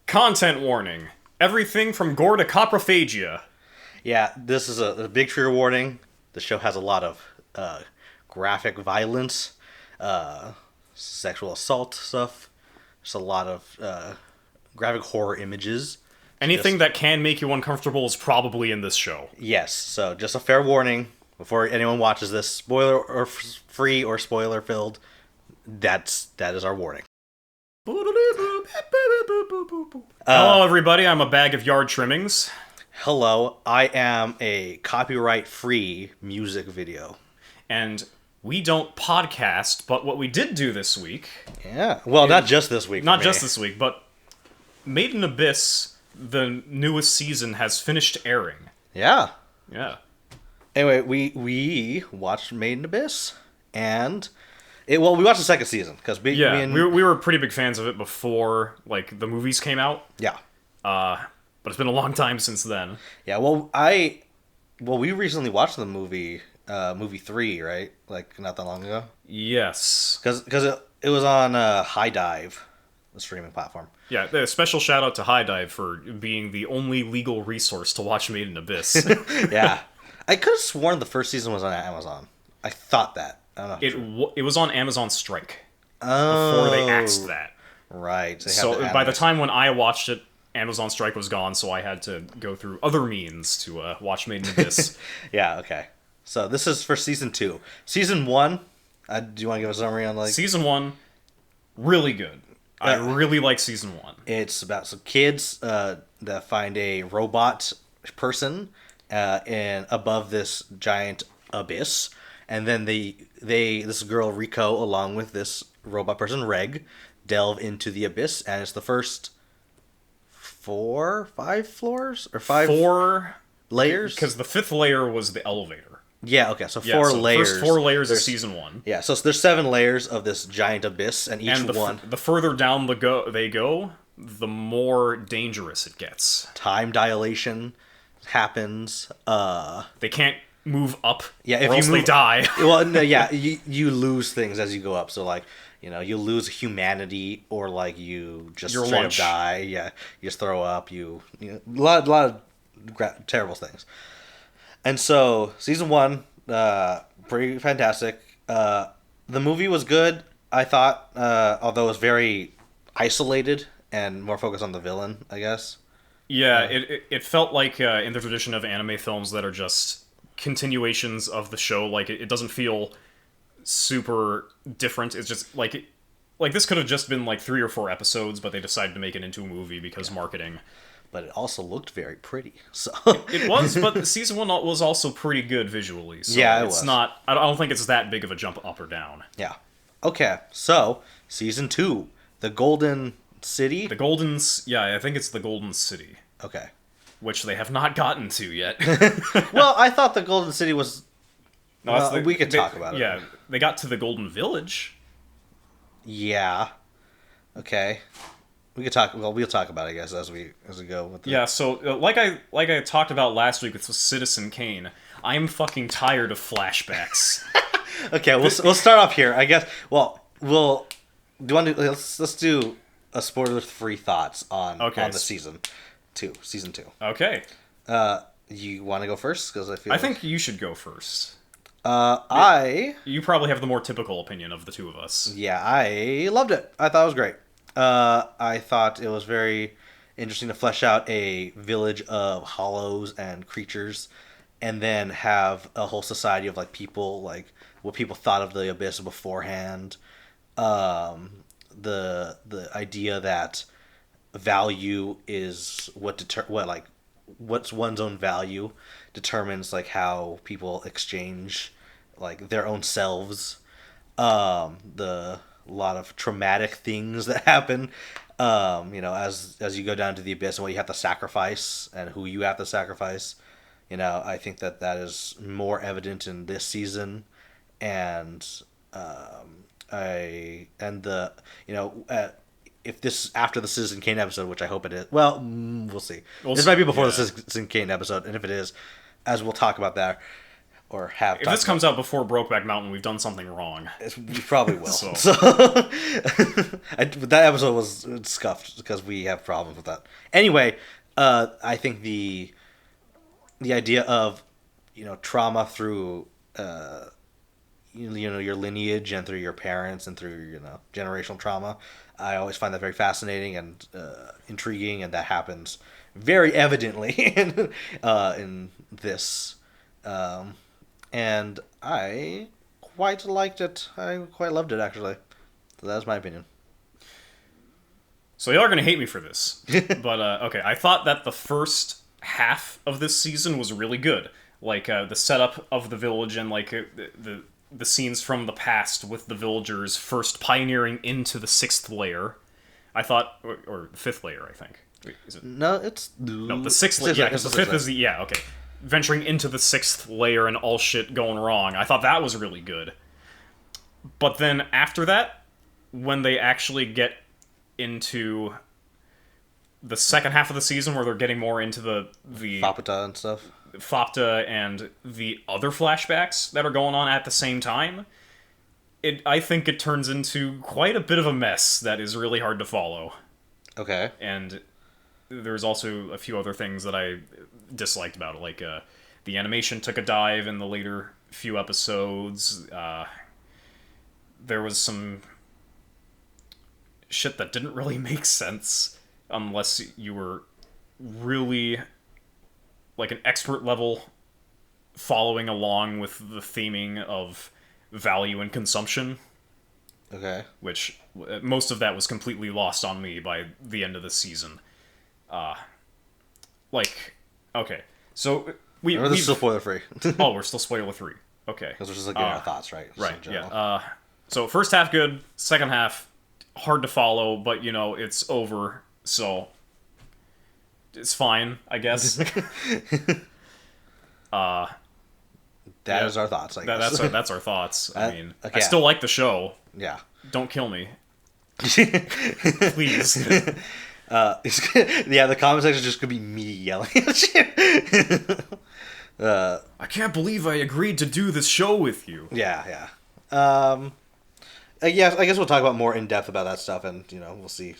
Content warning. Everything from gore to coprophagia. Yeah, this is a big trigger warning. The show has a lot of graphic violence, sexual assault stuff. There's a lot of graphic horror images. Anything that can make you uncomfortable is probably in this show. Yes, so just a fair warning before anyone watches this. Spoiler or free or spoiler filled. That is our warning. Hello, everybody. I'm a bag of yard trimmings. Hello, I am a copyright-free music video. And we don't podcast, but what we did do this week... Yeah, well, not just this week. Not just this week, but Made in Abyss, the newest season, has finished airing. Yeah. Yeah. Anyway, we watched Made in Abyss, and... we watched the second season, because we were pretty big fans of it before, like, the movies came out. Yeah. But it's been a long time since then. Yeah, we recently watched the movie 3, right? Like, not that long ago? Yes. Because it was on High Dive, the streaming platform. Yeah, a special shout out to High Dive for being the only legal resource to watch Made in Abyss. Yeah. I could have sworn the first season was on Amazon. I thought that. I don't know. It was on Amazon Strike. Oh. Before they axed that. Right. So by the time when I watched it, Amazon Strike was gone, so I had to go through other means to watch Made in Abyss. Yeah, okay. So this is for Season 2. Season 1, do you want to give a summary on, like... Season 1, really good. I really like Season 1. It's about some kids that find a robot person above this giant abyss, and then this girl, Rico, along with this robot person, Reg, delve into the abyss, and it's the first... 5 floors? Or 4 layers? Because the 5th layer was the elevator. Yeah, okay, so 4 layers. First 4 layers of Season 1. Yeah, so there's 7 layers of this giant abyss, and the further down they go, the more dangerous it gets. Time dilation happens. They can't move up, or else they die. Well, no, yeah, you lose things as you go up, so, like... you lose humanity, or like you just straight up die. Yeah, you just throw up. A lot of terrible things. And so Season 1, pretty fantastic. The movie was good, I thought, although it was very isolated and more focused on the villain, I guess. Yeah, it felt like in the tradition of anime films that are just continuations of the show. Like it doesn't feel super different. It's just like this could have just been like 3 or 4 episodes, but they decided to make it into a movie because marketing. But it also looked very pretty. So it was, but Season 1 was also pretty good visually. So yeah, it's not. I don't think it's that big of a jump up or down. Yeah. Okay. So Season 2, the Golden City. Yeah, I think it's the Golden City. Okay. Which they have not gotten to yet. Well, I thought the Golden City was. No, we could talk about it. Yeah, they got to the Golden Village. Yeah. Okay. We could talk. Well, we'll talk about it, I guess, as we go with the... Yeah. So, like I talked about last week with Citizen Kane, I'm fucking tired of flashbacks. Okay, we'll start off here, I guess. Well, do you want to let's do a spoiler-free thoughts on the season 2. Okay. You want to go first? Because I think you should go first. You probably have the more typical opinion of the two of us. Yeah, I loved it. I thought it was great. I thought it was very interesting to flesh out a village of hollows and creatures, and then have a whole society of like people, like what people thought of the abyss beforehand. The idea that value is what's one's own value determines like how people exchange like their own selves. The lot of traumatic things that happen, as you go down to the abyss, and what you have to sacrifice and who you have to sacrifice. I think that is more evident in this season, and if this after the Citizen Kane episode, which I hope it is. Well, we'll see. This might be before the Citizen Kane episode, and if it is, as we'll talk about that. or have If talked this comes out before Brokeback Mountain, we've done something wrong. we probably will. So- So, that episode was scuffed because we have problems with that. Anyway, I think the idea of trauma through your lineage and through your parents and through generational trauma, I always find that very fascinating and intriguing, and that happens very evidently in this. And I quite liked it. I quite loved it, actually. So that's my opinion. So y'all are going to hate me for this. But, okay, I thought that the first half of this season was really good. Like, the setup of the village and, like, the scenes from the past with the villagers first pioneering into the 6th layer. I thought... Or 5th layer, I think. Wait, is it? No, it's... No, the 6th layer. Yeah, because the 5th is the... Yeah, okay. Venturing into the 6th layer and all shit going wrong. I thought that was really good. But then after that, when they actually get into the second half of the season where they're getting more into the Fapata and stuff. Fapta and the other flashbacks that are going on at the same time, I think it turns into quite a bit of a mess that is really hard to follow. Okay. And there's also a few other things that I disliked about it, like the animation took a dive in the later few episodes. There was some shit that didn't really make sense unless you were really like an expert level following along with the theming of value and consumption. Okay. Which most of that was completely lost on me by the end of the season. Okay, so Remember, this is still spoiler free. Oh, we're still spoiler free. Okay, Because we're just giving our thoughts, right? Just right, in general. yeah. So first half good, second half hard to follow, but it's over, so it's fine, I guess. That is our thoughts, I guess. That's our thoughts. I mean, okay. I still like the show. Yeah. Don't kill me, please. Yeah, the comment section is just gonna be me yelling at you. I can't believe I agreed to do this show with you. Yeah. I guess we'll talk about more in depth about that stuff, and we'll see,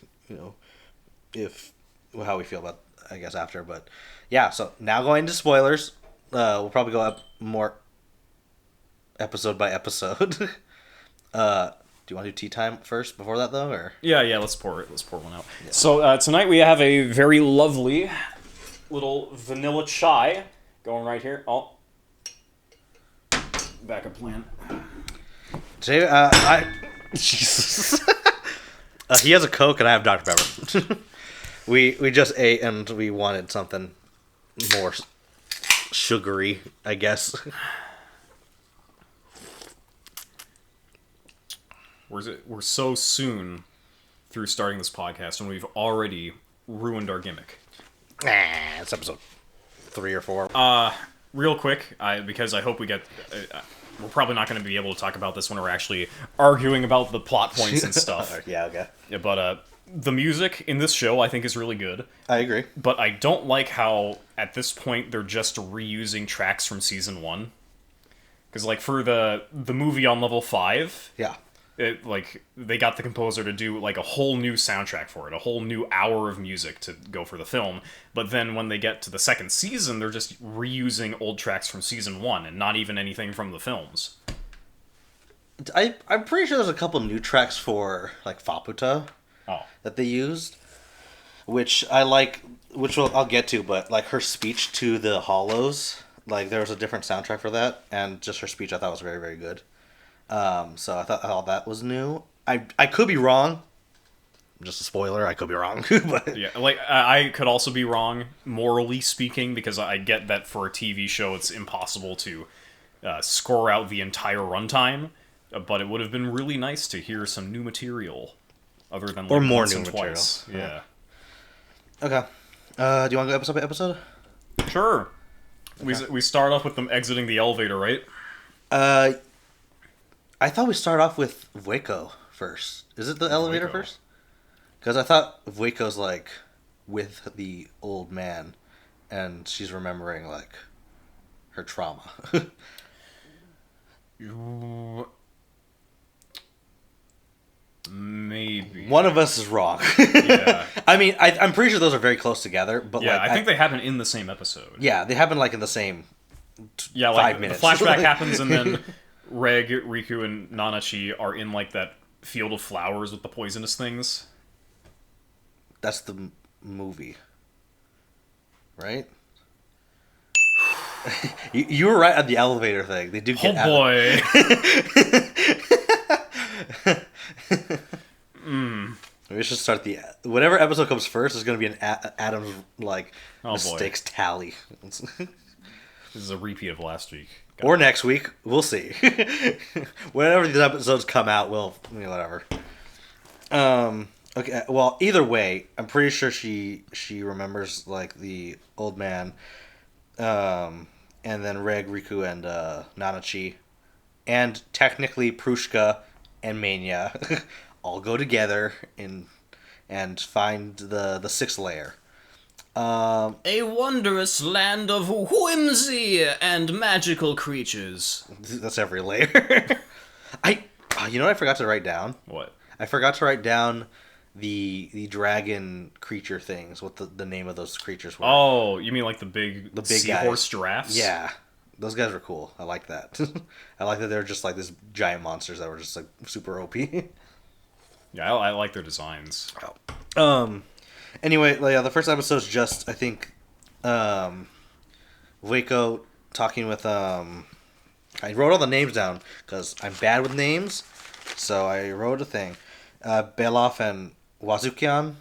if how we feel about, I guess, after. But yeah, so now going into spoilers, we'll probably go up more episode by episode. Do you want to do tea time first before that, though, or? Yeah, let's pour one out. Yeah. So tonight we have a very lovely little vanilla chai going right here. Oh, backup plan. Today, Jesus. He has a Coke and I have Dr. Pepper. we just ate and we wanted something more sugary, I guess. We're so soon through starting this podcast and we've already ruined our gimmick. It's episode 3 or 4. Real quick, because I hope we get... we're probably not going to be able to talk about this when we're actually arguing about the plot points and stuff. Yeah, okay. Yeah, but the music in this show I think is really good. I agree. But I don't like how, at this point, they're just reusing tracks from Season 1. Because, like, for the movie on Level 5... Yeah. They got the composer to do like a whole new soundtrack for it, a whole new hour of music to go for the film. But then when they get to the second season, they're just reusing old tracks from Season 1 and not even anything from the films. I'm pretty sure there's a couple new tracks for like Faputa that they used, which I like, I'll get to. But like her speech to the Hollows, like there was a different soundtrack for that, and just her speech I thought was very, very good. So I thought all that was new. I could be wrong. Just a spoiler, I could be wrong. But yeah, like I could also be wrong, morally speaking, because I get that for a TV show it's impossible to score out the entire runtime. But it would have been really nice to hear some new material, other than like, or more once new and material. Twice. Yeah. Okay. Do you want to go episode by episode? Sure. Okay. We start off with them exiting the elevator, right? I thought we start off with Vueko first. Is it the elevator first? Because I thought Vueko's like with the old man, and she's remembering like her trauma. Maybe. One of us is wrong. Yeah. I mean, I'm pretty sure those are very close together, but Yeah, like I think they happen in the same episode. yeah, they happen like in the same Yeah, like 5 minutes. the flashback happens, and then Reg, Riku, and Nanachi are in like that field of flowers with the poisonous things. That's the movie, right? You were right on the elevator thing. They do get Oh boy. We should start the whatever episode comes first is going to be an Adam's like Oh, boy. mistakes tally, This is a repeat of last week. or next week. We'll see. Whenever these episodes come out, we'll whatever. Okay. Well, either way, I'm pretty sure she remembers like the old man, and then Reg, Riku, and Nanachi, and technically Prushka and Mania all go together and find the sixth layer. A wondrous land of whimsy and magical creatures. That's every layer. You know what I forgot to write down? What? I forgot to write down the dragon creature things. What the name of those creatures were? Oh, you mean like the big seahorse guys. giraffes? Yeah, those guys were cool. I like that. I like that they're just like this giant monsters that were just like super OP. Yeah, I like their designs. Anyway, yeah, the first episode's just I think, Waco talking with I wrote all the names down because I'm bad with names, so I wrote a thing. Beloff and Wazukian,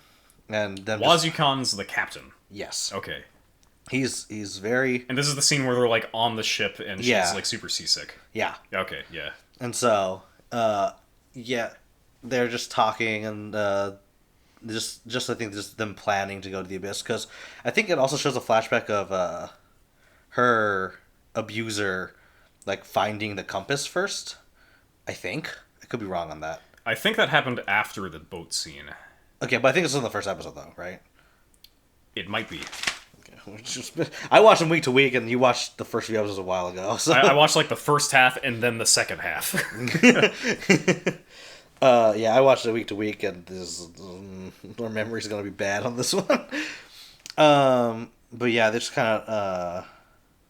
and then Wazukan's the captain. yes, Okay. he's very And this is the scene where they're like on the ship and she's Yeah. like super seasick. yeah, Okay, yeah. and so yeah, they're just talking and just I think just them planning to go to the abyss because I think it also shows a flashback of her abuser like finding the compass first. I think I could be wrong on that. I think that happened after the boat scene. Okay, but I think it's in the first episode though, right? It might be. I watch them week to week, and you watched the first few episodes a while ago. So I watched like the first half and then the second half. yeah, I watched it week to week, and our memory's gonna be bad on this one. But yeah, they just kind of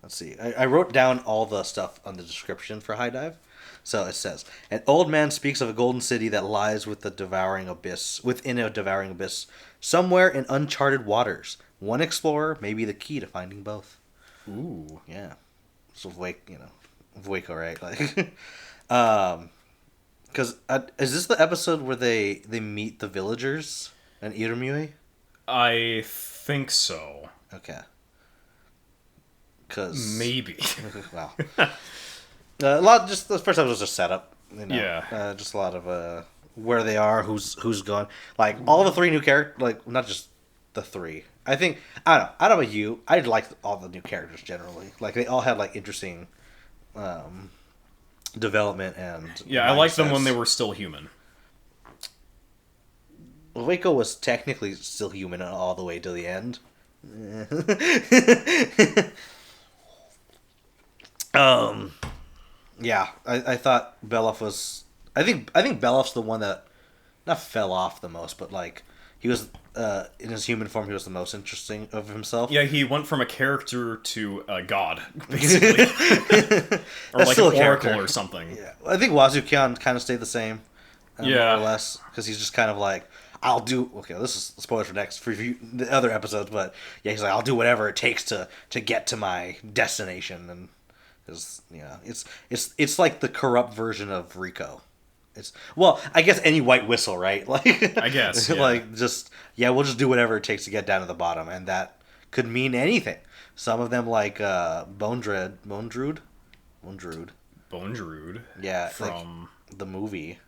let's see. I wrote down all the stuff on the description for High Dive. So it says, an old man speaks of a golden city that lies within a devouring abyss, somewhere in uncharted waters. One explorer may be the key to finding both. Ooh. Yeah. So Waco, right? Like, because is this the episode where they meet the villagers and Irumue? I think so. Okay. Because Maybe. wow. A lot. Just the first episode was just setup. Yeah. Just a lot of where they are, who's gone. Like all the three new characters. Like not just the three. I think I don't know. I don't know about you. I liked all the new characters generally. Like they all had like interesting development and Yeah, I liked them when they were still human. Waco was technically still human all the way to the end. Yeah, I thought Beloff was. I think Beloff's the one that not fell off the most, but like he was in his human form. He was the most interesting of himself. Yeah, he went from a character to a god, basically, or That's like still an a oracle character. or something. Yeah, I think Wazukian kind of stayed the same. Yeah. More or less, because he's just kind of like, I'll do. Okay, this is spoilers for next for the other episodes, but yeah, he's like, I'll do whatever it takes to get to my destination, and because it's like the corrupt version of Rico. It's well, I guess any white whistle, right? Like I guess, yeah. like just we'll just do whatever it takes to get down to the bottom, and that could mean anything. Some of them like Bone Druid. Bone Druid. Yeah, From like the movie,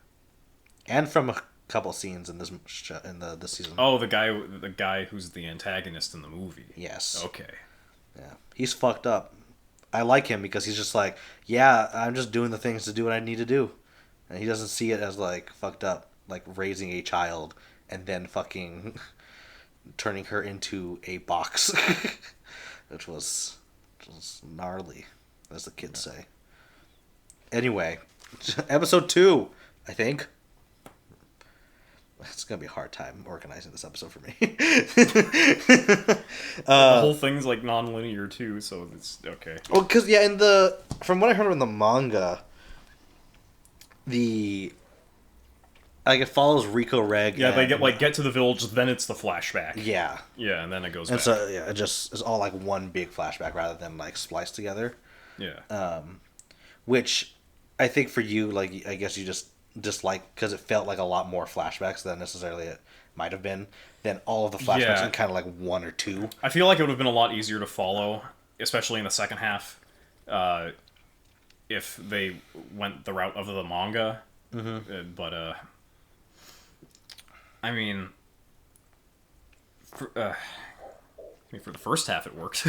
and from a couple scenes in this this season. oh, the guy who's the antagonist in the movie. Yes. Okay. Yeah, he's fucked up. I like him because he's just like, yeah, I'm just doing the things to do what I need to do, and he doesn't see it as like fucked up, like raising a child and then fucking turning her into a box, which was gnarly, as the kids say. Anyway, episode 2, I think. It's gonna be a hard time organizing this episode for me. The whole thing's like non-linear too, so it's okay. Well, because from what I heard in the manga, the it follows Rico Reg. Yeah, they get to the village, then it's the flashback. Yeah, yeah, and then it goes. And back. so it just is all like one big flashback rather than like spliced together. Yeah. Which I think for you, like I guess you just dislike because it felt like a lot more flashbacks than necessarily it might have been. Than all of the flashbacks in kind of like 1 or 2. I feel like it would have been a lot easier to follow, especially in the second half, if they went the route of the manga. Mm-hmm. But I mean, for the first half, it worked.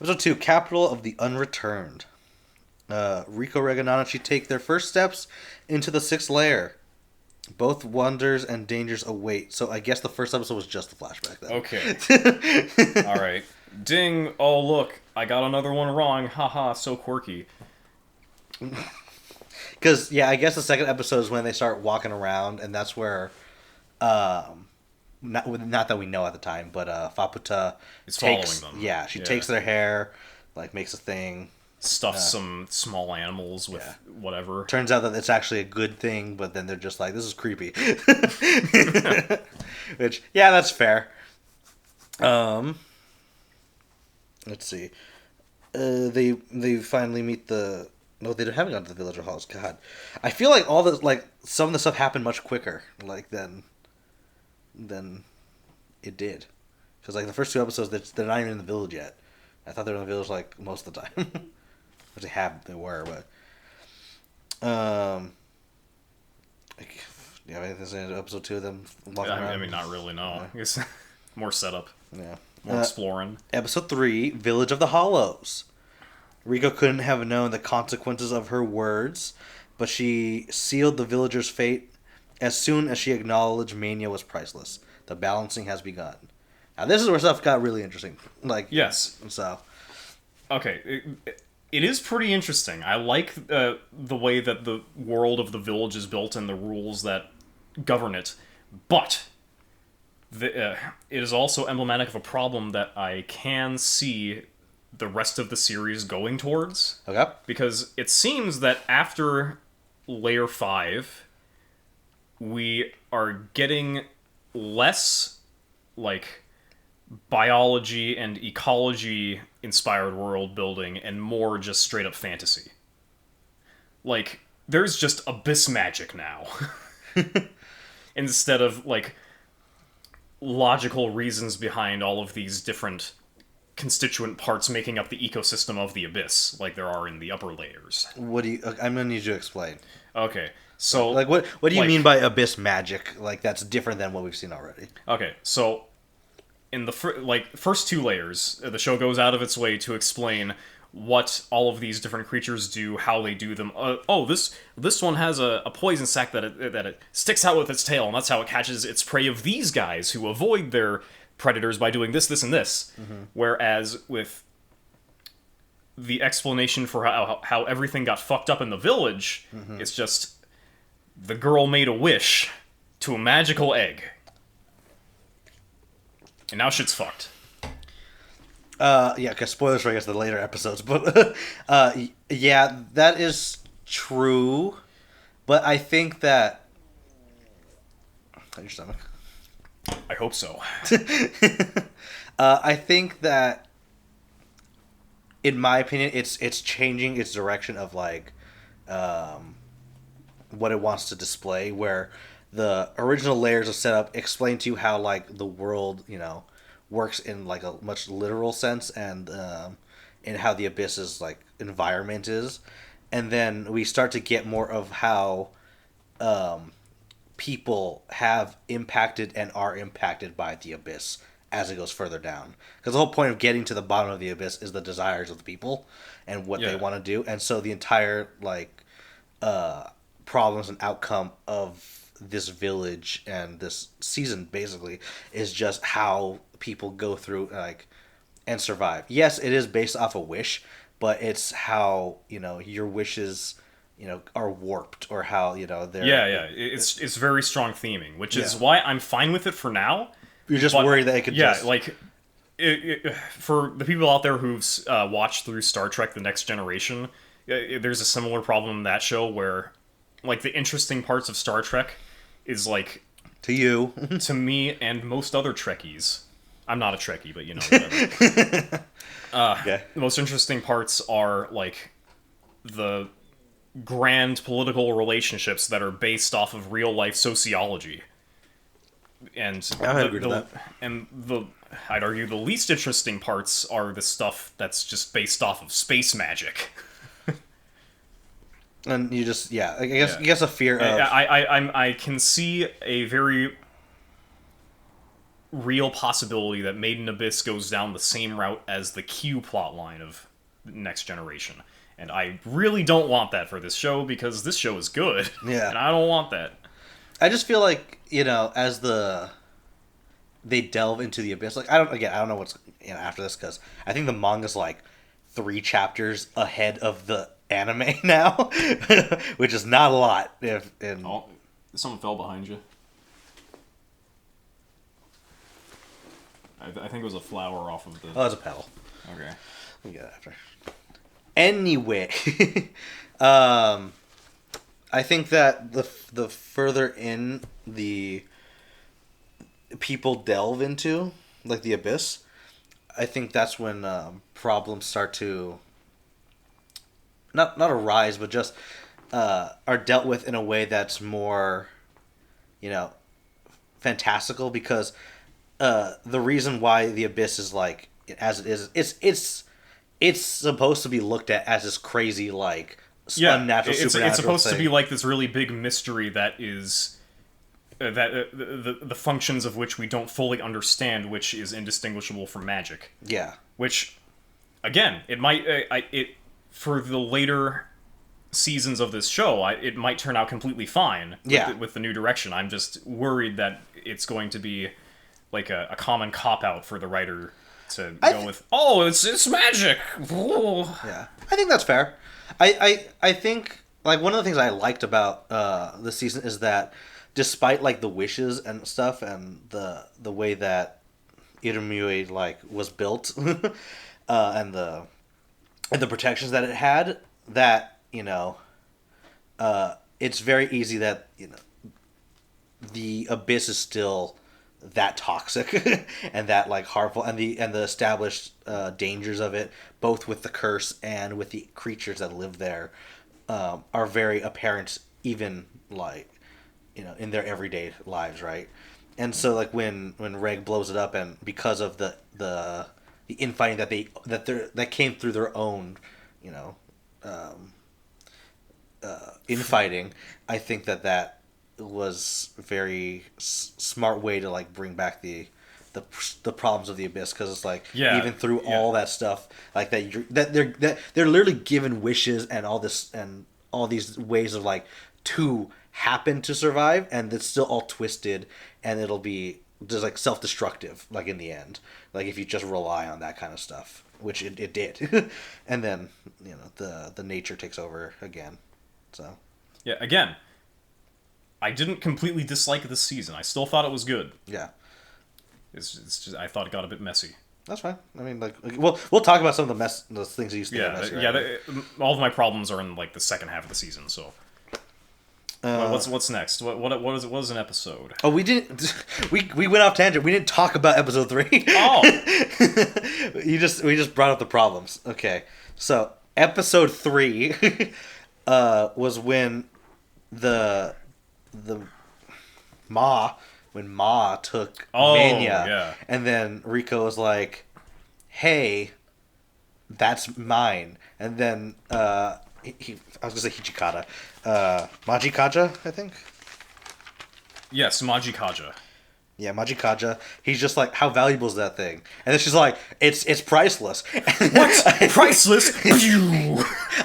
Episode 2, Capital of the Unreturned. Rico Reg and Nanachi take their first steps into the 6th layer. Both wonders and dangers await. So I guess the first episode was just the flashback then. Okay. All right. Ding. Oh, look. I got another one wrong. Haha, so quirky. Because, I guess the second episode is when they start walking around, and that's where, not that we know at the time, but Faputa following them. Yeah, she takes their hair, like makes a thing. Stuffs some small animals with whatever. Turns out that it's actually a good thing, but then they're just like, this is creepy. Which, that's fair. Let's see. They finally meet the... No, they haven't gone to the villager halls. God. I feel like some of the stuff happened much quicker, than it did. Because, the first 2 episodes, they're not even in the village yet. I thought they were in the village, most of the time. They were, but... do you have anything to say in episode 2 of them walking around? I mean, not really, no. It's more setup. Yeah. More exploring. Episode 3, Village of the Hollows. Rico couldn't have known the consequences of her words, but she sealed the villagers' fate as soon as she acknowledged mania was priceless. The balancing has begun. Now, this is where stuff got really interesting. Yes. So... Okay, it is pretty interesting. I like the way that the world of the village is built and the rules that govern it, but it is also emblematic of a problem that I can see the rest of the series going towards. Okay. Because it seems that after Layer 5, we are getting less, biology and ecology inspired world building and more just straight up fantasy. There's just abyss magic now. Instead of, logical reasons behind all of these different constituent parts making up the ecosystem of the abyss, like there are in the upper layers. What do you... I'm gonna need you to explain. Okay, so... what do you mean by abyss magic? That's different than what we've seen already. Okay, so... in the first 2 layers, the show goes out of its way to explain what all of these different creatures do, how they do them. This one has a poison sac that it sticks out with its tail, and that's how it catches its prey of these guys who avoid their predators by doing this, this, and this. Mm-hmm. Whereas with the explanation for how everything got fucked up in the village, it's just the girl made a wish to a magical egg. And now shit's fucked. Because spoilers for, I guess, the later episodes. But, that is true. But I think that... Your stomach? I hope so. I think that, in my opinion, it's changing its direction of, what it wants to display, where... the original layers of setup explain to you how the world works in a much literal sense and in how the abyss's environment is, and then we start to get more of how people have impacted and are impacted by the abyss as it goes further down, because the whole point of getting to the bottom of the abyss is the desires of the people and what they want to do, and so the entire problems and outcome of this village and this season basically is just how people go through and survive. Yes, it is based off a wish, but it's how, your wishes, are warped, or how, they're... Yeah. It's very strong theming, which is Yeah. why I'm fine with it for now. You're just But, worried that it could yeah, just... like for the people out there who've watched through Star Trek: The Next Generation, there's a similar problem in that show where, like, the interesting parts of Star Trek is like To you. to me and most other Trekkies. I'm not a Trekkie, but whatever. Okay. The most interesting parts are like the grand political relationships that are based off of real life sociology. And I agree to that. I'd argue the least interesting parts are the stuff that's just based off of space magic. And you just, I guess a fear of... I can see a very real possibility that Made in Abyss goes down the same route as the Q plotline of Next Generation. And I really don't want that for this show, because this show is good. Yeah. And I don't want that. I just feel like, as they delve into the Abyss, like, I don't know what's after this, because I think the manga's like 3 chapters ahead of the anime now, which is not a lot. Oh, someone fell behind you. I think it was a flower off of the... Oh, it's a petal. Okay. We'll get it after. Anyway, I think that the further in the people delve into, like, the Abyss, I think that's when problems start to not arise, but just are dealt with in a way that's more, fantastical, because the reason why the Abyss is like as it is, it's supposed to be looked at as this crazy, like, unnatural, supernatural it's supposed thing. to be like this really big mystery that is the functions of which we don't fully understand, which is indistinguishable from magic. Yeah. Which, again, it might for the later seasons of this show, it might turn out completely fine. With the new direction. I'm just worried that it's going to be like a common cop out for the writer to go with. Oh, it's magic. Yeah, I think that's fair. I think, like, one of the things I liked about this season is that, despite, like, the wishes and stuff, and the way that Irumue, like, was built, and the protections that it had, that, it's very easy that, the Abyss is still that toxic and that, like, harmful, and the established dangers of it, both with the curse and with the creatures that live there, are very apparent, even, like, in their everyday lives, right? And so, like, when Reg blows it up, and because of the infighting that came through their own, infighting, I think that was a very smart way to, like, bring back the problems of the Abyss, because it's like, even through all that stuff, like, that they're literally given wishes and all this and all these ways of, like, to happen to survive, and it's still all twisted, and it'll be just, like, self-destructive, like, in the end, like, if you just rely on that kind of stuff, which it did. And then the nature takes over again. So yeah, again, I didn't completely dislike this season. I still thought it was good. Yeah. It's just I thought it got a bit messy. That's fine. I mean, like, we'll talk about some of the things that you think are messy. Right? All of my problems are in, like, the second half of the season. So, what's next? What is an episode? Oh, we didn't. We went off tangent. We didn't talk about episode 3. Oh, we just brought up the problems. Okay, so episode 3 was when the Ma took Mania, and then Rico was like, "Hey, that's mine." And then I was gonna say Hichikata, Majikaja, I think. Yes, Majikaja. Yeah, Majikaja. He's just like, "How valuable is that thing?" And then she's like, "It's priceless." What? Priceless?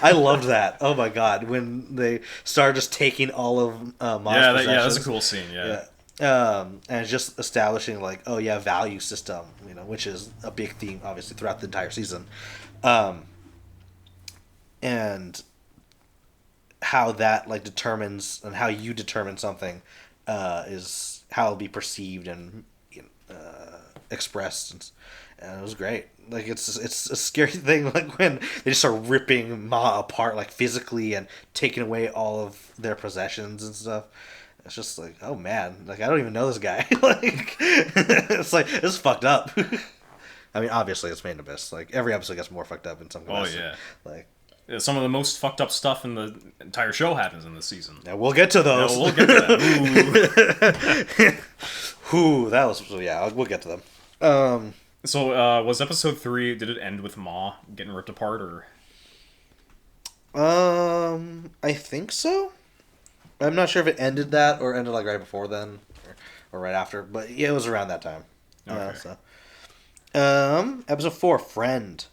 I loved that. Oh my god, when they started just taking all of Ma's possessions. Yeah, that's a cool scene. Yeah. And it's just establishing like, oh yeah, value system, which is a big theme obviously throughout the entire season, um, and how that like determines and how you determine something is how it'll be perceived and expressed, and it was great. Like it's a scary thing like when they just start ripping Ma apart like physically and taking away all of their possessions and stuff. It's just like, oh man, like I don't even know this guy. Like it's like this is fucked up. I mean, obviously it's made in Abyss. Like every episode gets more fucked up in some capacity. Oh yeah. Like Yeah, some of the most fucked up stuff in the entire show happens in this season. yeah, we'll get to those. Yeah, we'll get to that. Ooh, that was we'll get to them. So, was episode 3, did it end with Ma getting ripped apart, or? I think so. I'm not sure if it ended that or ended like right before then, or right after, but yeah, it was around that time. Okay. Episode 4, Friend.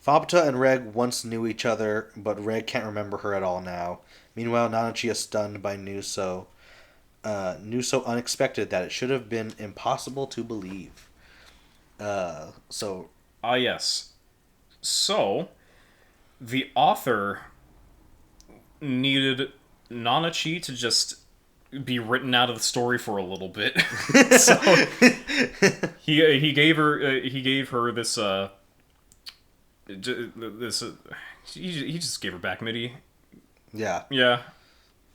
Fabata and Reg once knew each other, but Reg can't remember her at all now. Meanwhile, Nanachi is stunned by news so unexpected that it should have been impossible to believe. Yes. So, the author needed Nanachi to just be written out of the story for a little bit. So, he gave her this he just gave her back MIDI. Yeah. Yeah.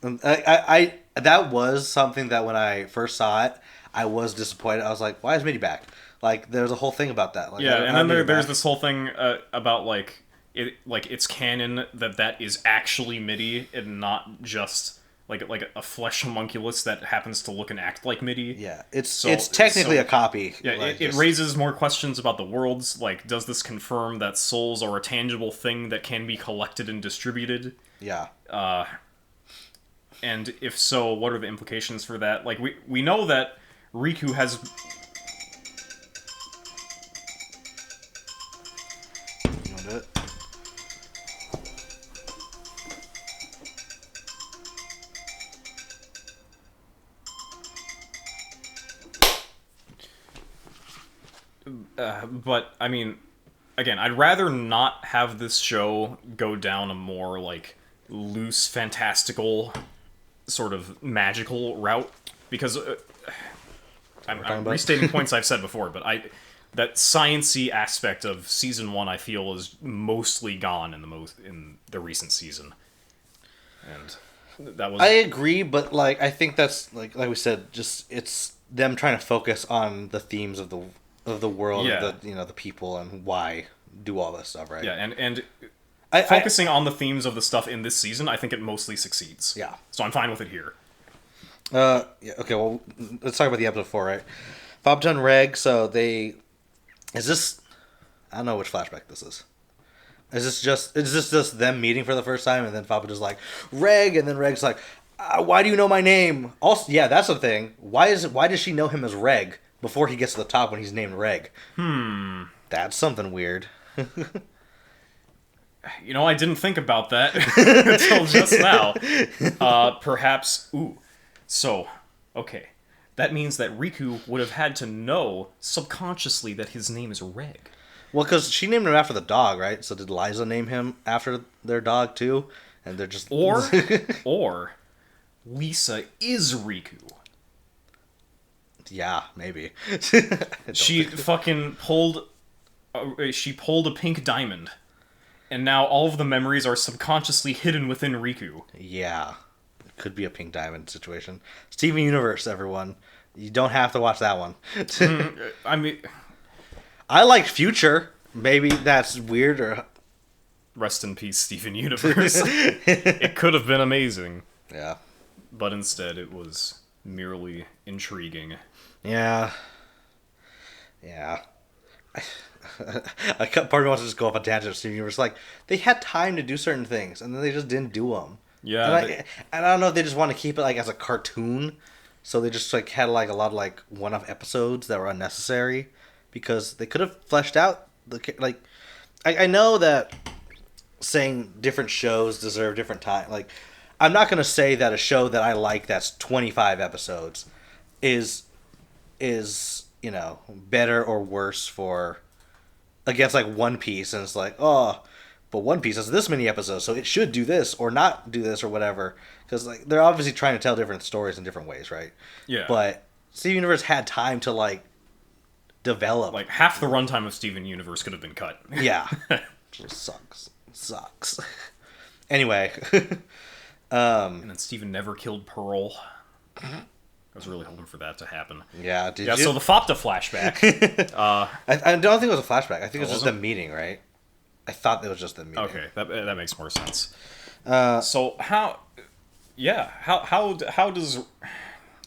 I that was something that when I first saw it, I was disappointed. I was like, why is MIDI back? Like, there's a whole thing about that. Like, yeah, and then there's this whole thing about it's canon that is actually MIDI and not just like a flesh homunculus that happens to look and act like MIDI. Yeah, it's technically a copy. Yeah, like it raises more questions about the worlds. Like, does this confirm that souls are a tangible thing that can be collected and distributed? Yeah. And if so, what are the implications for that? Like, we know that Riku has... You want to do it? But, I mean, again, I'd rather not have this show go down a more, like, loose, fantastical, sort of magical route, because I'm restating points I've said before, but that science-y aspect of Season 1, I feel, is mostly gone in the recent season. And that was... I agree, but, like, I think that's, like we said, just, it's them trying to focus on the themes of the world, yeah. the people, and why do all this stuff, right? Yeah, and focusing on the themes of the stuff in this season, I think it mostly succeeds. Yeah. So I'm fine with it here. Yeah, okay, well, let's talk about the episode 4, right? Fabata and Reg, so they... Is this... I don't know which flashback this is. Is this just them meeting for the first time, and then Fabata's like, Reg, and then Reg's like, why do you know my name? Also, yeah, that's the thing. Why does she know him as Reg before he gets to the top when he's named Reg? That's something weird. You know, I didn't think about that until just now. Perhaps... Ooh. So, okay. That means that Riku would have had to know subconsciously that his name is Reg. Well, because she named him after the dog, right? So did Liza name him after their dog, too? And they're just... Or Lisa is Riku. Yeah, maybe. She fucking pulled... she pulled a pink diamond. And now all of the memories are subconsciously hidden within Riku. Yeah. It could be a pink diamond situation. Steven Universe, everyone. You don't have to watch that one. I mean... I liked Future. Maybe that's weird or... Rest in peace, Steven Universe. It could have been amazing. Yeah. But instead, it was merely intriguing. Yeah. Yeah. Part of me wants to just go off a tangent of Steven Universe. Like, they had time to do certain things, and then they just didn't do them. Yeah. And I don't know if they just want to keep it, like, as a cartoon. So they just, like, had, like, a lot of, like, one-off episodes that were unnecessary. Because they could have fleshed out I know that saying different shows deserve different time. Like, I'm not gonna say that a show that I like that's 25 episodes is better or worse for against like One Piece, and it's like, oh, but One Piece has this many episodes, so it should do this or not do this or whatever, because like they're obviously trying to tell different stories in different ways, right? Yeah. But Steven Universe had time to like develop. Like half the runtime of Steven Universe could have been cut. Yeah. Sucks. Anyway. And then Steven never killed Pearl. I was really hoping for that to happen. Yeah, so the FOPTA flashback. I don't think it was a flashback. I think it was just wasn't? a meeting, right? I thought it was just a meeting. Okay, that makes more sense. So how does...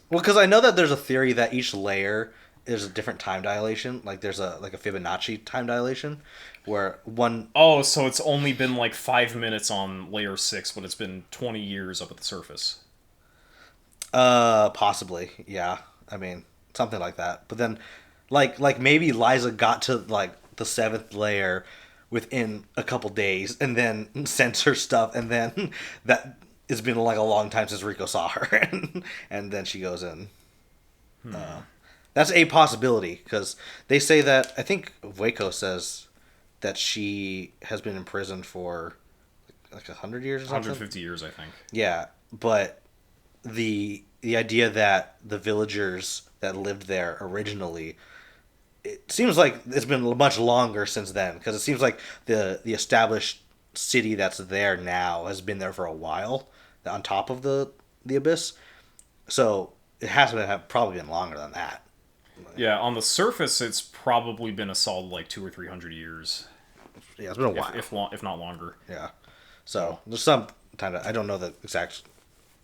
Well, because I know that there's a theory that each layer is a different time dilation. Like there's a Fibonacci time dilation, where one. Oh, so it's only been like 5 minutes on layer 6, but it's been 20 years up at the surface. Possibly, yeah. I mean, something like that. But then, like maybe Liza got to like the 7th layer within a couple days, and then sent her stuff, and then that it's been like a long time since Rico saw her, and then she goes in. That's a possibility, because they say that, I think Waco says that she has been in prison for like 100 years or something. 150 years, I think. Yeah, but the idea that the villagers that lived there originally, it seems like it's been much longer since then, because it seems like the established city that's there now has been there for a while on top of the abyss, so it has to have probably been longer than that. Yeah, on the surface, it's probably been a solid like 200 or 300 years. Yeah, it's been a while, if not longer. Yeah, so there's some time I don't know the exact.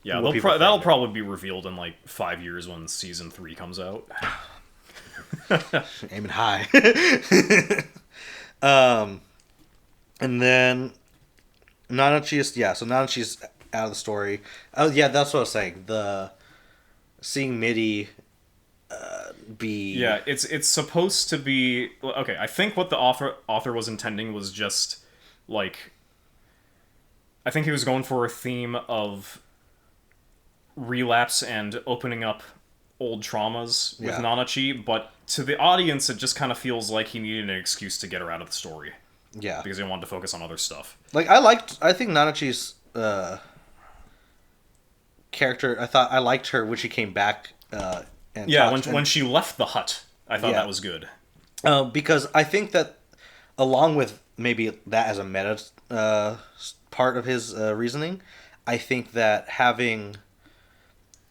Yeah, that'll probably be revealed in like 5 years when season 3 comes out. Aiming high. And then Nanachi's out of the story. Oh yeah, that's what I was saying. Seeing Mitty be... Yeah, it's supposed to be... Okay, I think what the author was intending was just, like... I think he was going for a theme of relapse and opening up old traumas with Nanachi, but to the audience it just kind of feels like he needed an excuse to get her out of the story. Yeah. Because he wanted to focus on other stuff. Like, I think Nanachi's character, I liked her when she came back and when she left the hut, I thought that was good. Because I think that along with maybe that as a meta part of his reasoning, I think that having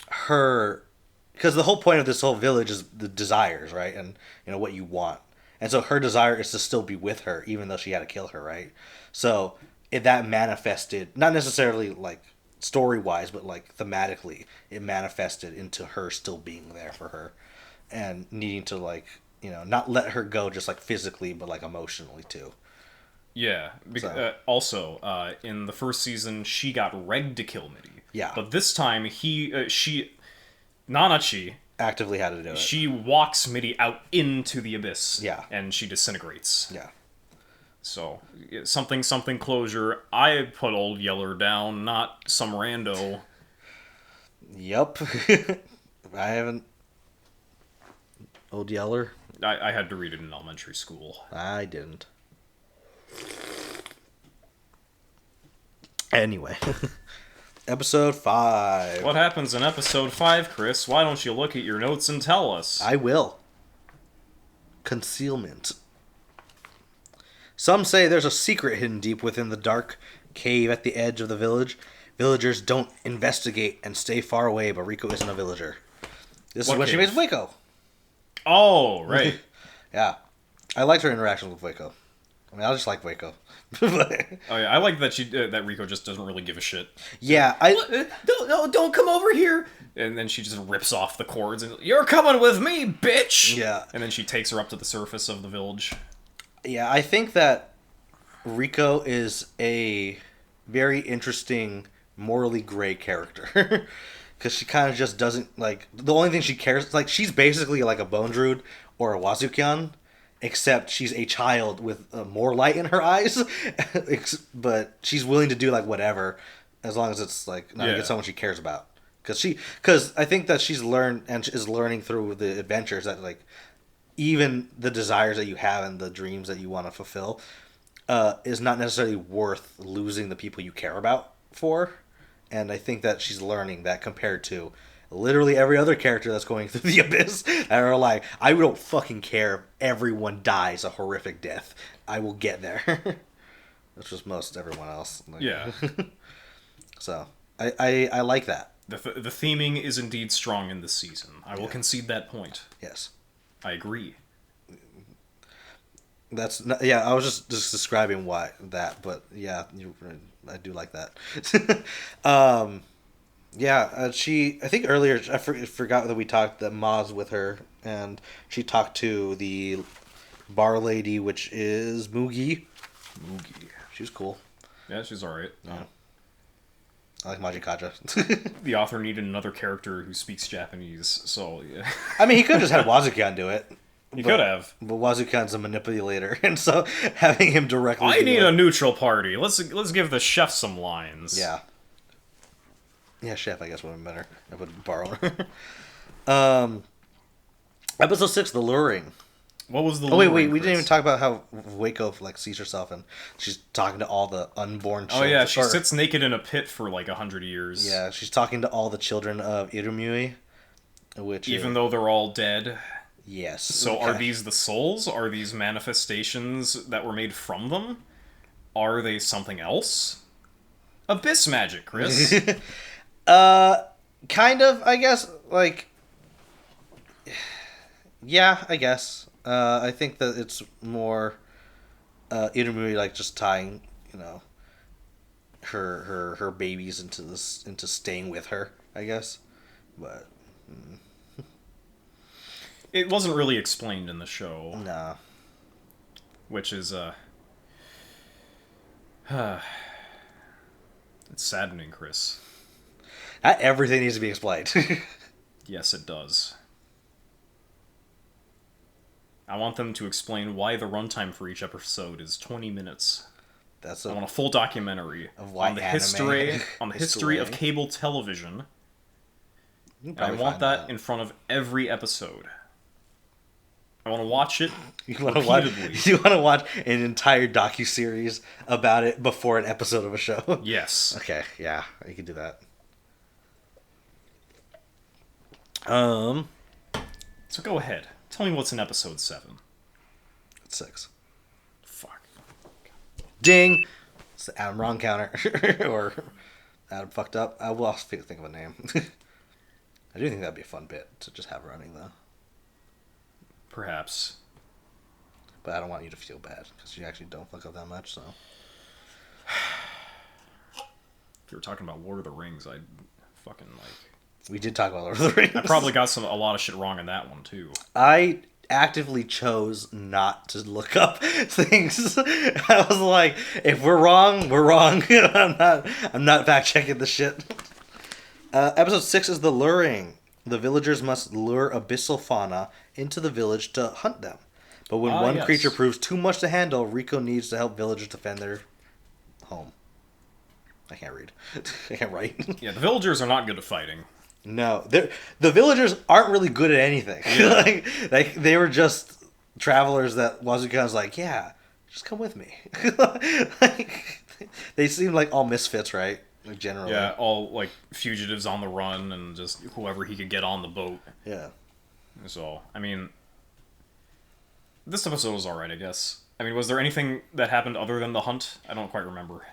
her, because the whole point of this whole village is the desires, right? And what you want. And so her desire is to still be with her, even though she had to kill her, right? So that manifested, not necessarily like story-wise, but like thematically, it manifested into her still being there for her and needing to like, not let her go just like physically, but like emotionally too. Yeah. Also, in the first season, she got Reg to kill Mitty. Yeah. But this time, Nanachi actively had to do it. She walks Mitty out into the abyss. Yeah. And she disintegrates. Yeah. So, something closure. I put Old Yeller down, not some rando. Yep. I haven't... Old Yeller? I had to read it in elementary school. I didn't. Anyway. Episode 5. What happens in episode 5, Chris? Why don't you look at your notes and tell us? I will. Concealment. Some say there's a secret hidden deep within the dark cave at the edge of the village. Villagers don't investigate and stay far away, but Rico isn't a villager. This is what she makes Waco. Oh, right. Yeah. I liked her interactions with Waco. I mean, I just like Waco. Oh yeah, I like that that Rico just doesn't really give a shit. Yeah, don't come over here. And then she just rips off the cords and you're coming with me, bitch. Yeah. And then she takes her up to the surface of the village. Yeah, I think that Rico is a very interesting, morally gray character. Because she kind of just doesn't, like, the only thing she cares, like, she's basically like a Bone Druid or a Wazukyan, except she's a child with more light in her eyes. But she's willing to do, like, whatever, as long as it's, like, not against someone she cares about. Because I think that she's learned and is learning through the adventures that like even the desires that you have and the dreams that you want to fulfill is not necessarily worth losing the people you care about for. And I think that she's learning that compared to literally every other character that's going through the abyss that are like, I don't fucking care if everyone dies a horrific death. I will get there. Which was most everyone else. Like, Yeah. So I like that. The theming is indeed strong in this season. I will concede that point. Yes. I agree. That's not, yeah. I was just describing why that, but yeah, I do like that. Yeah, she. I think earlier I forgot that we talked that Ma's with her, and she talked to the bar lady, which is Mugi. Moogie. She was cool. Yeah, she's alright. Yeah. I like Majikaja. The author needed another character who speaks Japanese, so yeah. I mean, he could have just had Wazukan do it. He could have. But Wazukan's a manipulator, and so having him directly... I need a neutral party. Let's give the chef some lines. Yeah. Yeah, chef, I guess, would have been better. I would borrow her. Episode 6, The Luring. What was the wait, luring, we didn't Chris? even talk about how Waco, like, sees herself, and she's talking to all the unborn Oh children. yeah, she sits naked in a pit for like 100 years. Yeah, she's talking to all the children of Irumui, which Even though they're all dead. Yes. So Okay. are these the souls? Are these manifestations that were made from them? Are they something else? Abyss magic, Chris. Kind of, I guess, like... Yeah, I guess. I think that it's more Irumuri, like, just tying, you know, her babies into staying with her, I guess. But It wasn't really explained in the show, nah. which is it's saddening, Chris. Not everything needs to be explained. Yes, it does. I want them to explain why the runtime for each episode is 20 minutes. That's I want a full documentary Of why on the anime history is history the of way. cable television. You can And I probably want find that in front of every episode. I want to watch it You want to watch? repeatedly. You want to watch an entire docuseries about it before an episode of a show? Yes. Okay, yeah, you can do that. So go ahead. Tell me what's in episode 7. It's 6. Fuck. Ding! It's the Adam wrong counter. Or Adam fucked up. I will also think of a name. I do think that'd be a fun bit to just have running, though. Perhaps. But I don't want you to feel bad, because you actually don't fuck up that much, so... If you were talking about Lord of the Rings, I'd fucking like... We did talk about Lord of the Rings. I probably got a lot of shit wrong in that one, too. I actively chose not to look up things. I was like, if we're wrong, we're wrong. I'm not fact checking the shit. Episode 6 is The Luring. The villagers must lure abyssal fauna into the village to hunt them. But when one yes. creature proves too much to handle, Rico needs to help villagers defend their home. I can't read. I can't write. Yeah, the villagers are not good at fighting. No, the villagers aren't really good at anything. Yeah. like they were just travelers that Wazukan's like, yeah, just come with me. Like, they seem like all misfits, right? Like, generally. Yeah, all like fugitives on the run and just whoever he could get on the boat. Yeah. So, I mean, this episode was alright, I guess. I mean, was there anything that happened other than the hunt? I don't quite remember.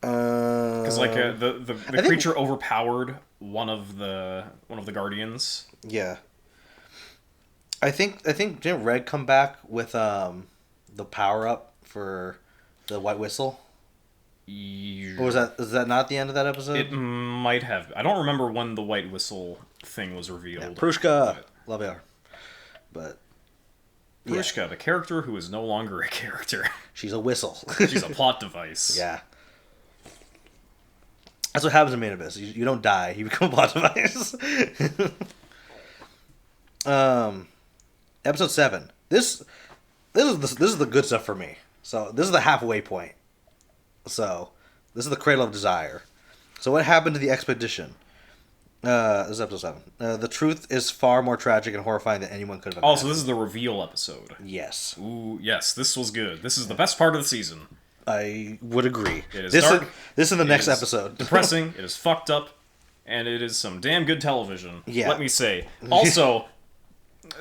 Because like the creature overpowered one of the guardians. Yeah. I think didn't Red come back with the power up for the white whistle? Or is that not the end of that episode? It might have. I don't remember when the white whistle thing was revealed. Yeah, Prushka, love her, but Prushka, the character who is no longer a character. she's a whistle. She's a plot device. Yeah. That's what happens in Main Abyss. You don't die. You become a plot device. Episode 7. This is the good stuff for me. So this is the halfway point. So this is the Cradle of Desire. So what happened to the expedition? This is episode 7. The truth is far more tragic and horrifying than anyone could have Oh, imagined. so this is the reveal episode. Yes. Ooh, yes, this was good. This is the best part of the season. I would agree. It is this dark. This is the next It is episode. depressing. It is fucked up, and it is some damn good television. Yeah. Let me say. Also,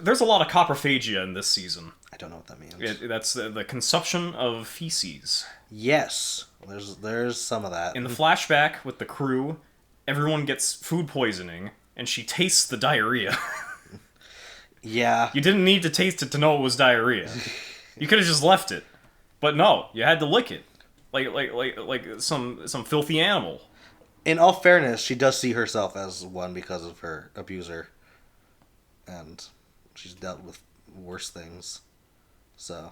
there's a lot of coprophagia in this season. I don't know what that means. That's the consumption of feces. Yes. There's some of that. In the flashback with the crew, everyone gets food poisoning, and she tastes the diarrhea. Yeah. You didn't need to taste it to know it was diarrhea. You could have just left it. But no, you had to lick it. Like some filthy animal. In all fairness, she does see herself as one because of her abuser. And she's dealt with worse things. So,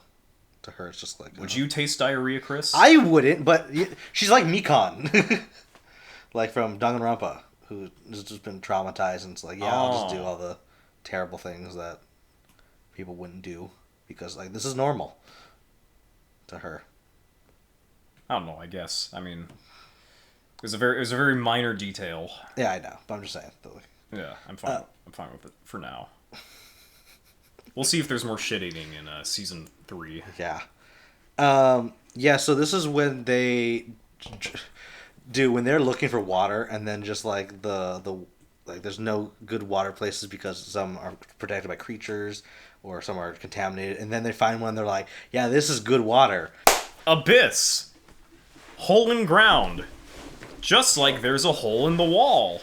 to her, it's just like... Would you taste diarrhea, Chris? I wouldn't, but she's like Mikon. Like from Danganronpa, who has just been traumatized and it's like, yeah, I'll just do all the terrible things that people wouldn't do. Because, like, this is normal to her. I don't know, I guess. I mean, it was a very minor detail. Yeah, I know, but I'm just saying. Yeah, I'm fine. I'm fine with it for now. We'll see if there's more shit eating in season 3. Yeah. Yeah, so this is when they when they're looking for water and then just like the like there's no good water places because some are protected by creatures or some are contaminated, and then they find one, they're like, yeah, this is good water. Abyss. Hole in ground. Just like there's a hole in the wall.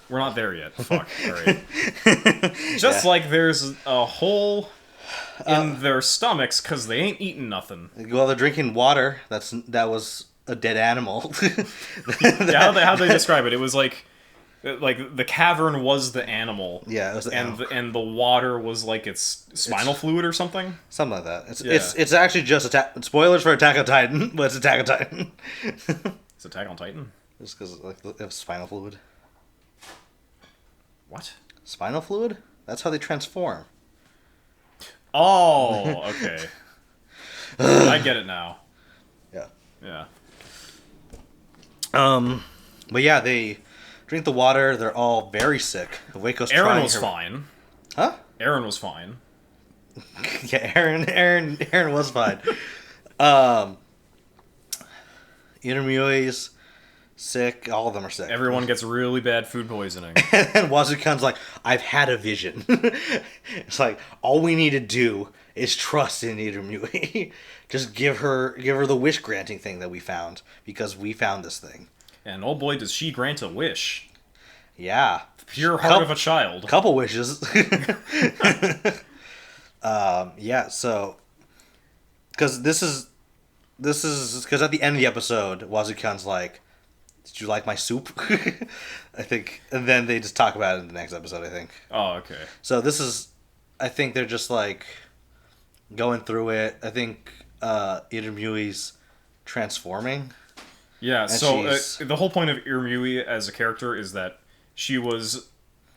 We're not there yet. Fuck. Alright. Just like there's a hole in their stomachs because they ain't eating nothing. Well, they're drinking water. That was a dead animal. Yeah, how'd they describe it? It was like the cavern was the animal. Yeah, it was the animal. And the water was like its spinal fluid or something. Something like that. It's actually just spoilers for Attack on Titan, but it's Attack on Titan. It's Attack on Titan? Just because like it was spinal fluid. What? Spinal fluid? That's how they transform. Oh, okay. I get it now. Yeah. Yeah. But yeah, they drink the water. They're all very sick. Waco's Aaron was fine. Huh? Aaron was fine. Yeah, Aaron was fine. Inamui's sick. All of them are sick. Everyone gets really bad food poisoning. And Wazukan's like, I've had a vision. It's like, all we need to do is trust in Inamui. Just give her the wish granting thing that we found, because we found this thing. And oh boy, does she grant a wish. Yeah. Pure heart of a child. Couple wishes. Yeah, so because this is because at the end of the episode, Wazukan's like, "Did you like my soup?" I think, and then they just talk about it in the next episode, I think. Oh, okay. So this is, I think they're just like going through it. I think Iramui's transforming. Yeah, so she's... the whole point of Irumui as a character is that she was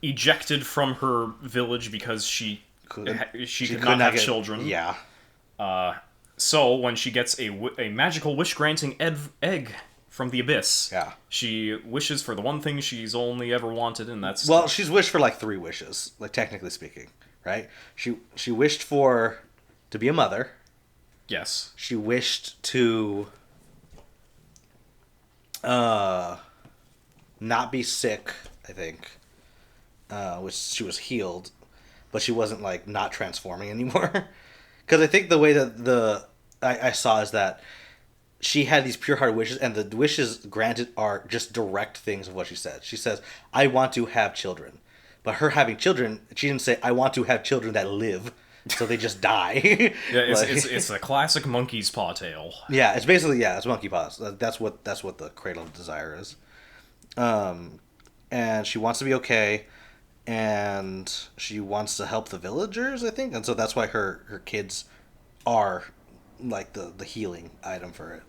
ejected from her village because she could not have children. Yeah. So when she gets a magical wish-granting egg from the abyss, yeah, she wishes for the one thing she's only ever wanted, and that's... Well, she's wished for like 3 wishes, like technically speaking, right? She wished to be a mother. Yes. She wished to not be sick, I think, which she was healed, but she wasn't like not transforming anymore. Because I think the way that I saw is that she had these pure heart wishes, and the wishes granted are just direct things of what she said. She says, "I want to have children," but her having children, she didn't say, "I want to have children that live." So they just die. Yeah, it's a classic monkey's paw tale. Yeah, it's basically it's monkey paws. That's what the cradle of desire is. And she wants to be okay, and she wants to help the villagers, I think, and so that's why her kids are like the healing item for it.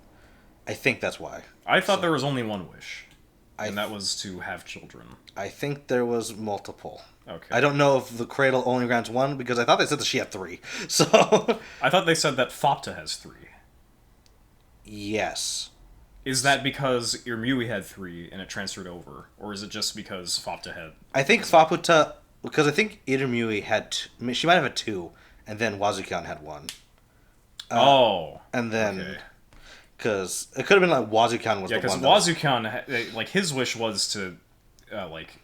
I think that's why. I thought there was only one wish, and that was to have children. I think there was multiple. Okay. I don't know if the cradle only grants 1, because I thought they said that she had 3. So I thought they said that Fopta has 3. Yes. Is that because Irmui had 3 and it transferred over, or is it just because Fopta had? I think Faputa, because I think Irumui had, she might have had 2, and then Wazukian had 1. Oh, And then, okay. because it could have been like Wazukian was Yeah, the because one. Wazukian, like his wish was to, like,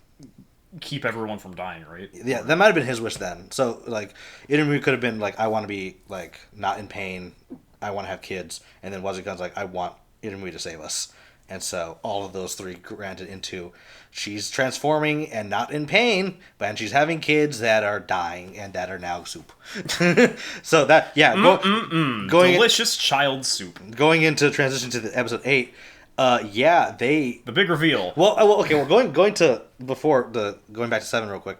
keep everyone from dying, right? Yeah, that might have been his wish then. So like, Irumui could have been like, I want to be like not in pain, I want to have kids, and then Wazukian's like, I want Irumui to save us. And so all of those 3 granted into she's transforming and not in pain, but she's having kids that are dying and that are now soup. So that going delicious child soup. going into transition to the episode 8. Yeah, they The big reveal. well okay, we're going to before the going back to 7 real quick.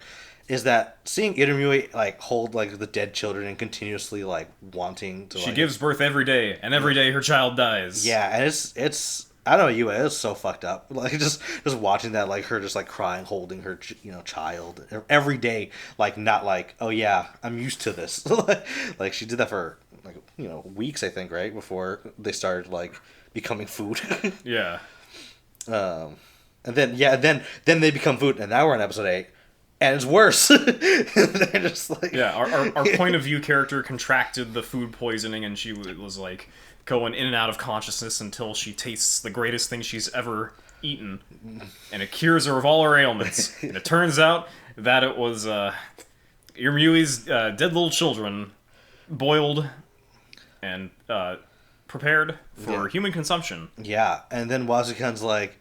Is that seeing Irumui like hold like the dead children and continuously like wanting to She like, gives birth every day, and every day her child dies. yeah, and it's I don't know, you it's so fucked up. Like just watching that, like her just like crying, holding her child every day, like not like, oh yeah, I'm used to this. Like she did that for like weeks, I think, right before they started like becoming food. Yeah. And then then they become food, and now we're in episode 8. And it's worse. They're just like, Yeah, our point of view character contracted the food poisoning, and she was like going in and out of consciousness until she tastes the greatest thing she's ever eaten, and it cures her of all her ailments. And it turns out that it was Irmui's dead little children boiled and prepared for human consumption. yeah. And then Wazukan's like,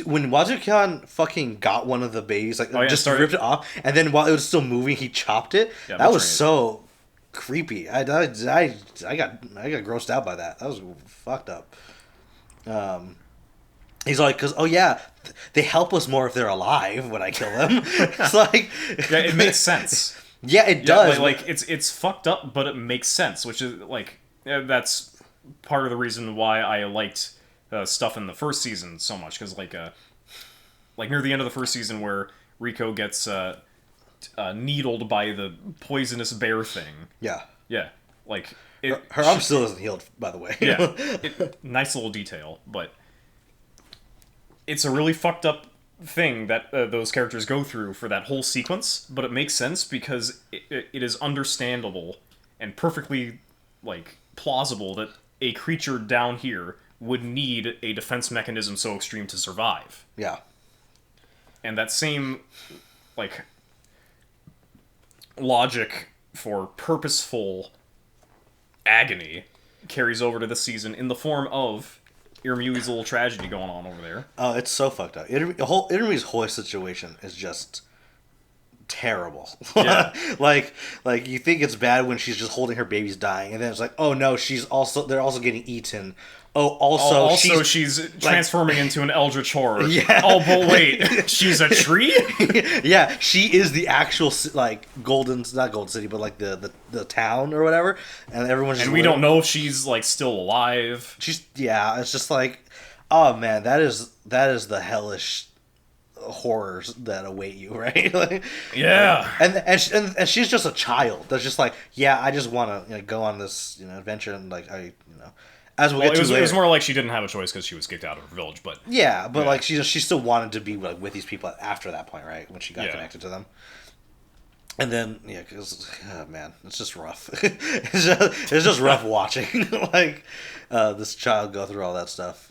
when Wazukan fucking got one of the babies, like just ripped it off, and then while it was still moving, he chopped it. Yeah, that was so creepy. I got grossed out by that. That was fucked up. He's like, because they help us more if they're alive when I kill them. It's like, yeah, it makes sense. Yeah, it does. Yeah, like it's fucked up, but it makes sense, which is like that's part of the reason why I liked stuff in the first season so much, because like near the end of the first season where Rico gets needled by the poisonous bear thing. Yeah, like her arm still isn't healed, by the way. Yeah, nice little detail, but it's a really fucked up thing that those characters go through for that whole sequence, but it makes sense because it is understandable and perfectly like plausible that a creature down here would need a defense mechanism so extreme to survive. Yeah. And that same, like, logic for purposeful agony carries over to this season in the form of Irmui's little tragedy going on over there. Oh, it's so fucked up. Irmui's whole situation is just terrible. Yeah. like you think it's bad when she's just holding her babies dying, and then it's like, oh no, they're also getting eaten. Oh, also she's transforming into an eldritch horror. Yeah. Oh, but wait, she's a tree? Yeah, she is the actual like not Golden City, but like the town or whatever, and everyone's just we don't know if she's like still alive. It's just like, oh man, that is the hellish horrors that await you, right? Like, yeah. And she's just a child that's just like, yeah, I just want to go on this adventure, and like as we'll get to later. It was more like she didn't have a choice because she was kicked out of her village, but like she still wanted to be like with these people after that point, right? When she got connected to them. And then because man, it's just rough. it's just rough watching like this child go through all that stuff.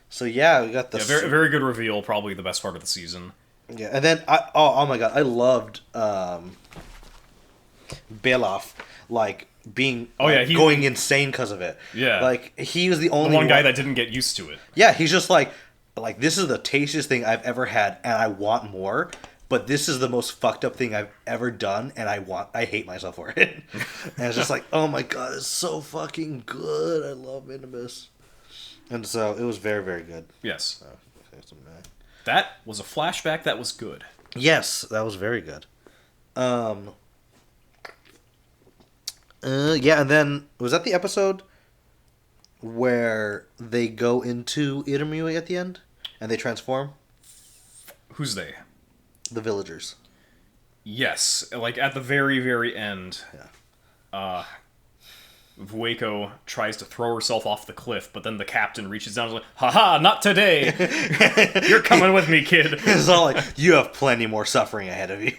So we got the very very good reveal, probably the best part of the season. Yeah, and then oh my god, I loved Belov like being going insane because of it. Yeah, like he was the only one guy that didn't get used to it. Yeah, he's just like this is the tastiest thing I've ever had, and I want more. But this is the most fucked up thing I've ever done, and I hate myself for it. And it's just like, oh my god, it's so fucking good. I love Minimus. And so it was very, very good. Yes. That was a flashback that was good. Yes, that was very good. And then was that the episode where they go into Irumui at the end and they transform? Who's they? The villagers. Yes, like at the very, very end. Yeah. Vueko tries to throw herself off the cliff, but then the captain reaches down and is like, haha, not today! You're coming with me, kid! It's all like, you have plenty more suffering ahead of you.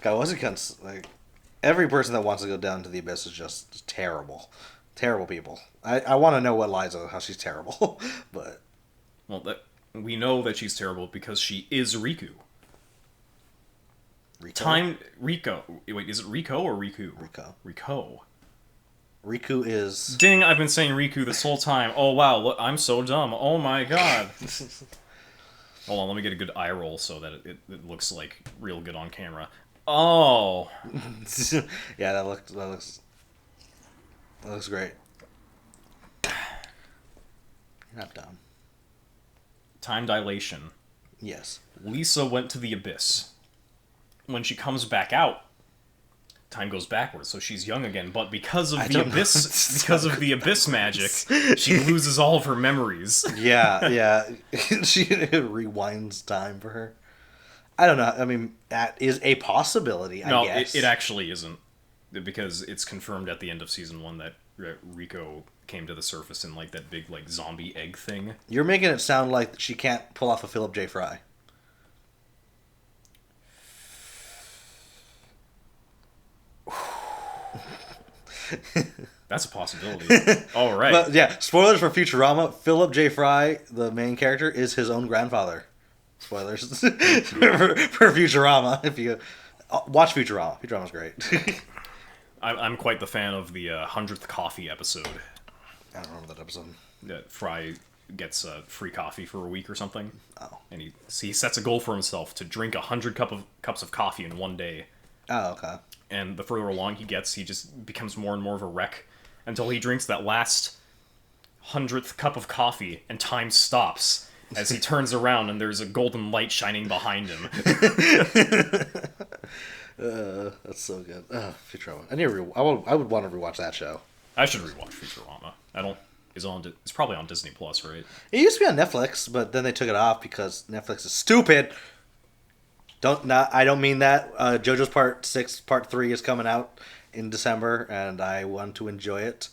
God, what's it like? Every person that wants to go down to the abyss is just terrible. Terrible people. I want to know what Liza, how she's terrible. But Well, we know that she's terrible because she is Riku. Rico. Wait, is it Rico or Riku? Rico. Riku is... Ding, I've been saying Riku this whole time. Oh, wow, look, I'm so dumb. Oh, my God. Hold on, let me get a good eye roll so that it looks like real good on camera. Oh. Yeah, that looks great. You're not dumb. Time dilation. Yes. Lisa went to the abyss. When she comes back out, time goes backwards, so she's young again. But because of the abyss magic, she loses all of her memories. Yeah. She rewinds time for her. I don't know. I mean, that is a possibility, I guess. No, it actually isn't. Because it's confirmed at the end of season 1 that Rico came to the surface in, like, that big, like, zombie egg thing. You're making it sound like she can't pull off a Philip J. Fry. That's a possibility. All right. But, yeah, spoilers for Futurama. Philip J. Fry, the main character, is his own grandfather. Spoilers for Futurama. If you watch Futurama, Futurama's great. I'm quite the fan of the 100th coffee episode. I don't remember that episode. Fry gets free coffee for a week or something. Oh. And he sets a goal for himself to drink 100 cups of coffee in one day. Oh, okay. And the further along he gets, he just becomes more and more of a wreck until he drinks that last 100th cup of coffee and time stops as he turns around and there's a golden light shining behind him. That's so good. Futurama. I would want to rewatch that show. I should rewatch Futurama. It's probably on Disney Plus, right? It used to be on Netflix, but then they took it off because Netflix is stupid. I don't mean that. JoJo's Part 6, Part 3 is coming out in December, and I want to enjoy it.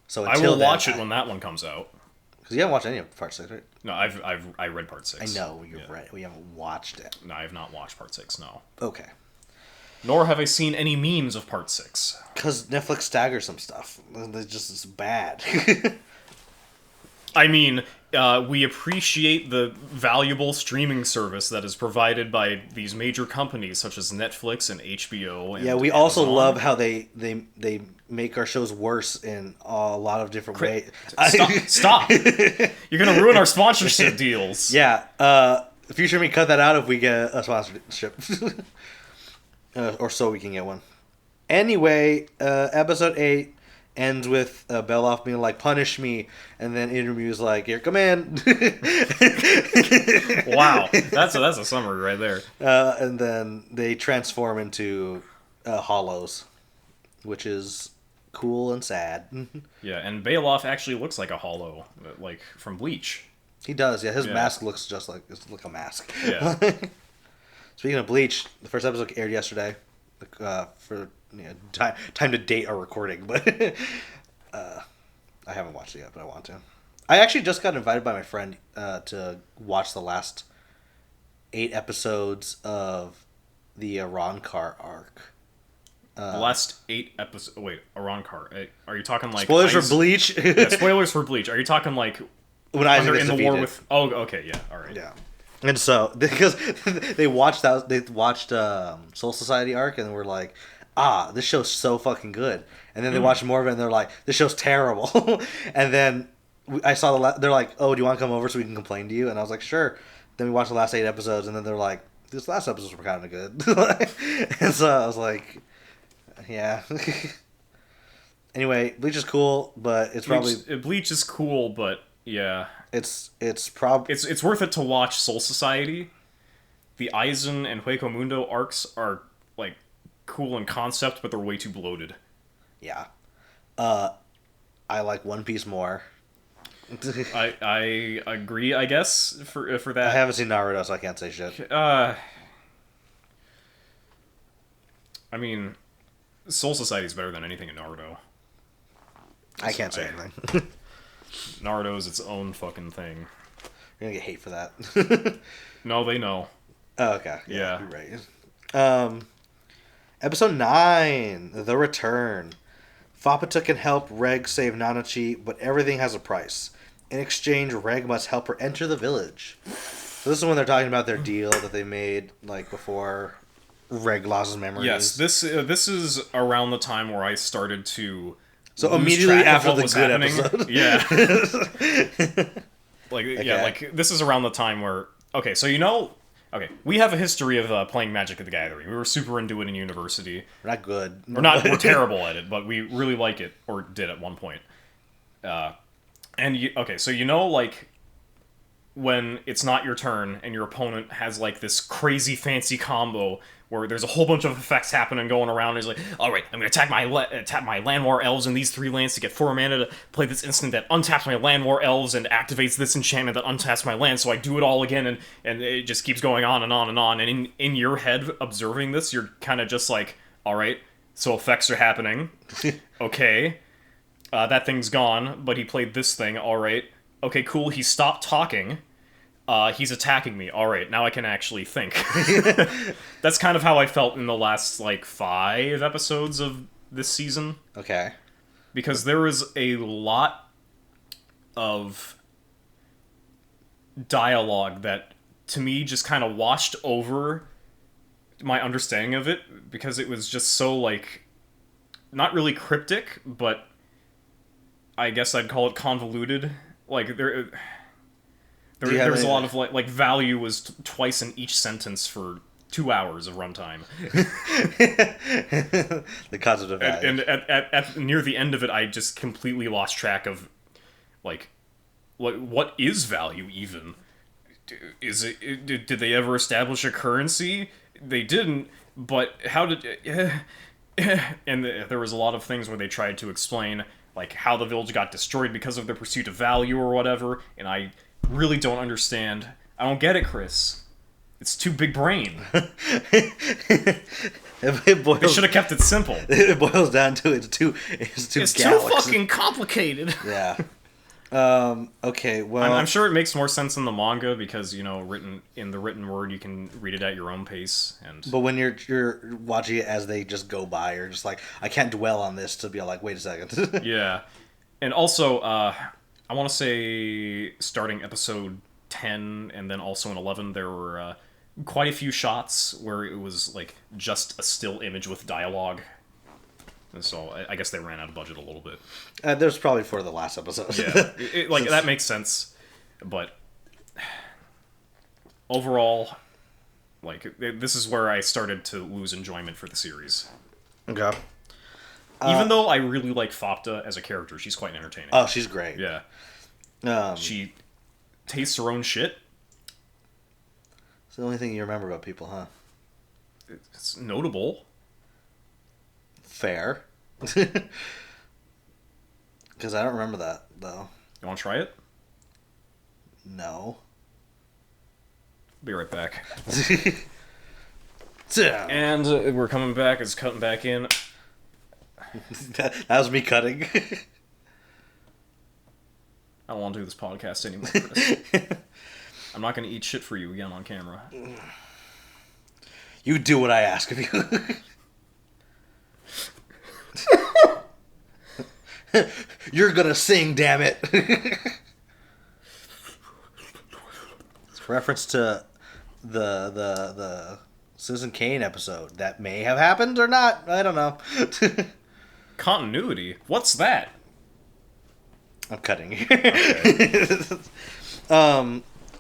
So I will watch it when that one comes out. Because you haven't watched any of Part 6, right? No, I read Part 6. I know, you're right. We haven't watched it. No, I have not watched Part 6, no. Okay. Nor have I seen any memes of Part 6. Because Netflix staggers some stuff. It's bad. I mean, we appreciate the valuable streaming service that is provided by these major companies such as Netflix and HBO. And yeah, we also love how they make our shows worse in a lot of different ways. Stop! You're gonna ruin our sponsorship deals. Yeah, future me, cut that out if we get a sponsorship, or so we can get one. Anyway, episode 8 ends with Beloff being like, "Punish me," and then interviews like, "Here, come in." Wow, that's a summary right there. And then they transform into hollows, which is cool and sad. Yeah, and Beloff actually looks like a hollow, like from Bleach. He does, yeah. His mask looks just like a mask. Yeah. Speaking of Bleach, the first episode aired yesterday. For time to date our recording, but I haven't watched it yet, but I want to. I actually just got invited by my friend to watch the last 8 episodes of the Arrancar arc. The last 8 episodes. Wait, Arrancar. Are you talking like spoilers for Bleach? Yeah, spoilers for Bleach. Are you talking like when Isaac in the war with? Oh, okay, yeah, all right. Yeah. And so, because they watched Soul Society arc, and we're like, this show's so fucking good. And then they watched more of it, and they're like, this show's terrible. And then I saw they're like, oh, do you want to come over so we can complain to you? And I was like, sure. Then we watched the last 8 episodes, and then they're like, these last episodes were kind of good. And so I was like, yeah. Anyway, Bleach is cool, but it's Bleach is cool, but yeah. It's worth it to watch Soul Society. The Aizen and Hueco Mundo arcs are like cool in concept, but they're way too bloated. Yeah. I like One Piece more. I agree, I guess, for that. I haven't seen Naruto, so I can't say shit. I mean, Soul Society is better than anything in Naruto. I can't say anything. Naruto is its own fucking thing. You're gonna get hate for that. No, they know. Oh, okay. Yeah. You're right. Episode 9, The Return. Fapata can help Reg save Nanachi, but everything has a price. In exchange, Reg must help her enter the village. So this is when they're talking about their deal that they made, like, before Reg lost his memories. Yes, this is around the time where I started to So lose immediately track of after what the was good happening. episode. Yeah. Like, Okay. yeah, like, this is around the time where... Okay, so Okay, we have a history of playing Magic the Gathering. We were super into it in university. We're not good. We're terrible at it, but we really like it, or did at one point. So like, when it's not your turn and your opponent has, like, this crazy fancy combo where there's a whole bunch of effects happening going around, and he's like, alright, I'm gonna attack my Land War Elves and these 3 lands to get 4 mana to play this instant that untaps my Land War Elves and activates this enchantment that untaps my land, so I do it all again, and it just keeps going on and on and on, and in your head, observing this, you're kind of just like, alright, so effects are happening, okay, that thing's gone, but he played this thing, alright, okay, cool, he stopped talking, he's attacking me. All right, now I can actually think. That's kind of how I felt in the last, like, 5 episodes of this season. Okay. Because there was a lot of dialogue that, to me, just kind of washed over my understanding of it, because it was just so, like, not really cryptic, but I guess I'd call it convoluted. Like, there was a lot of, like value was twice in each sentence for 2 hours of runtime. The concept of value. And at near the end of it, I just completely lost track of, like, what is value even? Is it? Did they ever establish a currency? They didn't. But how did? And there was a lot of things where they tried to explain, like, how the village got destroyed because of their pursuit of value or whatever, and I really don't understand. I don't get it, Chris. It's too big brain. They should have kept it simple. It boils down to it's too too fucking complicated. Yeah. Okay. Well, I'm sure it makes more sense in the manga because, written in the written word, you can read it at your own pace. But when you're watching it as they just go by, you're just like, I can't dwell on this to be like, wait a second. Yeah, and also, I want to say starting episode 10 and then also in 11, there were quite a few shots where it was, like, just a still image with dialogue. And so I guess they ran out of budget a little bit. There's probably for the last episode. Yeah, that makes sense. But overall, like, this is where I started to lose enjoyment for the series. Okay. Even though I really like Fapta as a character, she's quite entertaining. Oh, she's great. Yeah. She tastes her own shit. It's the only thing you remember about people, huh? It's notable. Fair. Because I don't remember that, though. You want to try it? No. Be right back. Yeah. And we're coming back. It's cutting back in. That was me cutting. I don't want to do this podcast anymore, Chris. I'm not going to eat shit for you again on camera. You do what I ask of you. You're gonna sing, damn it. It's a reference to the Citizen Kane episode that may have happened or not. I don't know. Continuity? What's that? I'm cutting. Okay.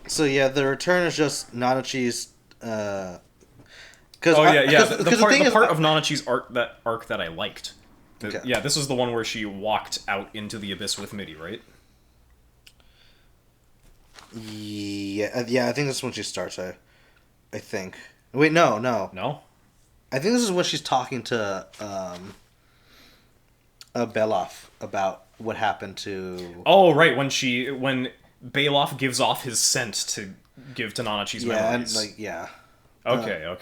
So yeah, the return is just Nanachi's. The part of Nanachi's arc that I liked. Okay. Yeah, this is the one where she walked out into the abyss with Mitty, right? Yeah, I think this is when she starts. I think. Wait, no. No? I think this is when she's talking to Beloff about what happened to. Oh, right, when Bailoff gives off his scent to give to Nanachi's memories. Yeah. Okay.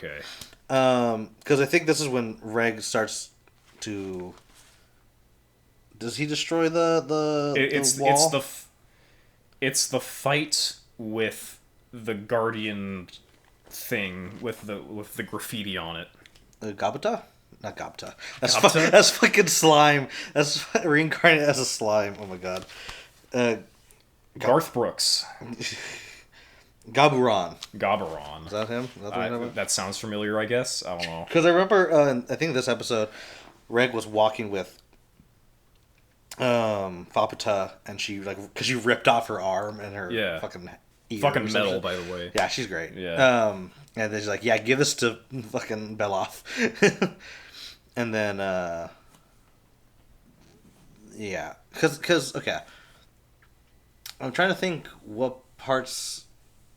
Because I think this is when Reg starts to. Does he destroy the wall? It's the fight with the guardian thing with the graffiti on it. Gabata? Not Gabata. Gabata? That's fucking slime. That's reincarnated as a slime. Oh my god. Garth Brooks. Gaburon. Gaburon. Is that him? Is that that sounds familiar, I guess. I don't know. Because I remember, I think this episode, Reg was walking with Fapata, and she, like, because she ripped off her arm and her fucking ear. Fucking metal, by the way. Yeah, she's great. Yeah. And then she's like, yeah, give this to fucking Beloff. And then, yeah. Because, okay. I'm trying to think what parts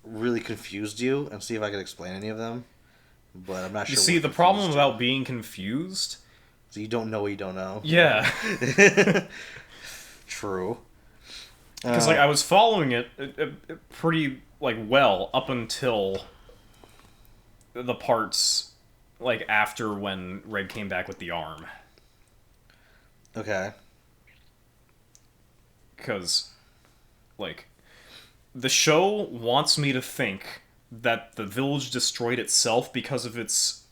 really confused you and see if I can explain any of them. But I'm not sure. You see, the problem about being confused... So you don't know what you don't know. Yeah. True. Because, like, I was following it pretty, like, well up until the parts, like, after when Reg came back with the arm. Okay. Because, like, the show wants me to think that the village destroyed itself because of its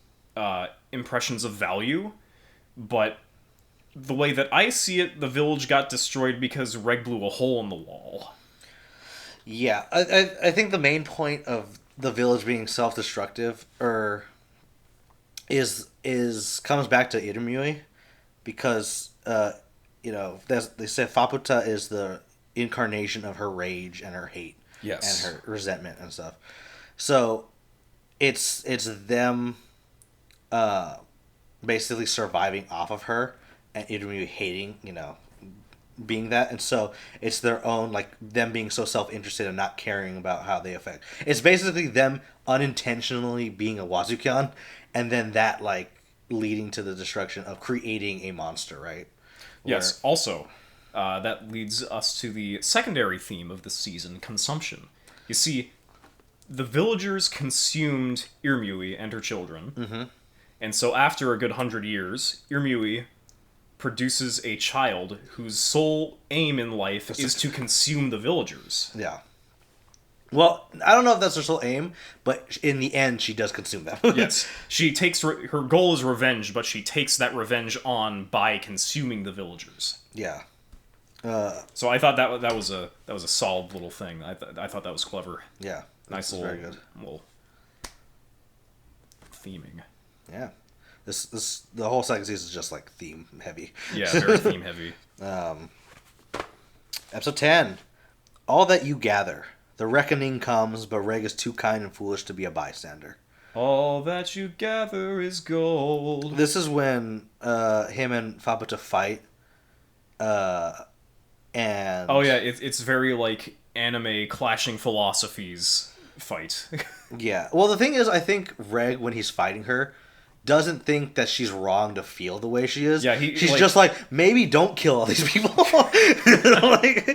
impressions of value, but the way that I see it, the village got destroyed because Reg blew a hole in the wall. Yeah, I think the main point of the village being self-destructive is comes back to Irumui, because they said Faputa is the incarnation of her rage and her hate, yes, and her resentment and stuff. So it's them basically surviving off of her, and Irumui hating, being that. And so it's their own, like, them being so self-interested and not caring about how they affect. It's basically them unintentionally being a Wazukyan, and then that, like, leading to the destruction of creating a monster, right? Yes. Also, that leads us to the secondary theme of this season, consumption. You see, the villagers consumed Irumui and her children. Mm-hmm. And so after a good 100 years, Irumui produces a child whose sole aim in life is to consume the villagers. Yeah. Well, I don't know if that's her sole aim, but in the end, she does consume them. Yes. She takes... her goal is revenge, but she takes that revenge on by consuming the villagers. Yeah. So I thought that was a solid little thing. I thought that was clever. Yeah. Nice little, very good. Little theming. Yeah. The whole second season is just, like, theme heavy. Yeah, very theme heavy. Episode 10. All that you gather. The reckoning comes, but Reg is too kind and foolish to be a bystander. All that you gather is gold. This is when him and Fabuta fight. And oh yeah, it's very, like, anime clashing philosophies fight. Yeah. Well, the thing is, I think Reg, when he's fighting her, doesn't think that she's wrong to feel the way she is. Yeah, she's just like, maybe don't kill all these people. Like,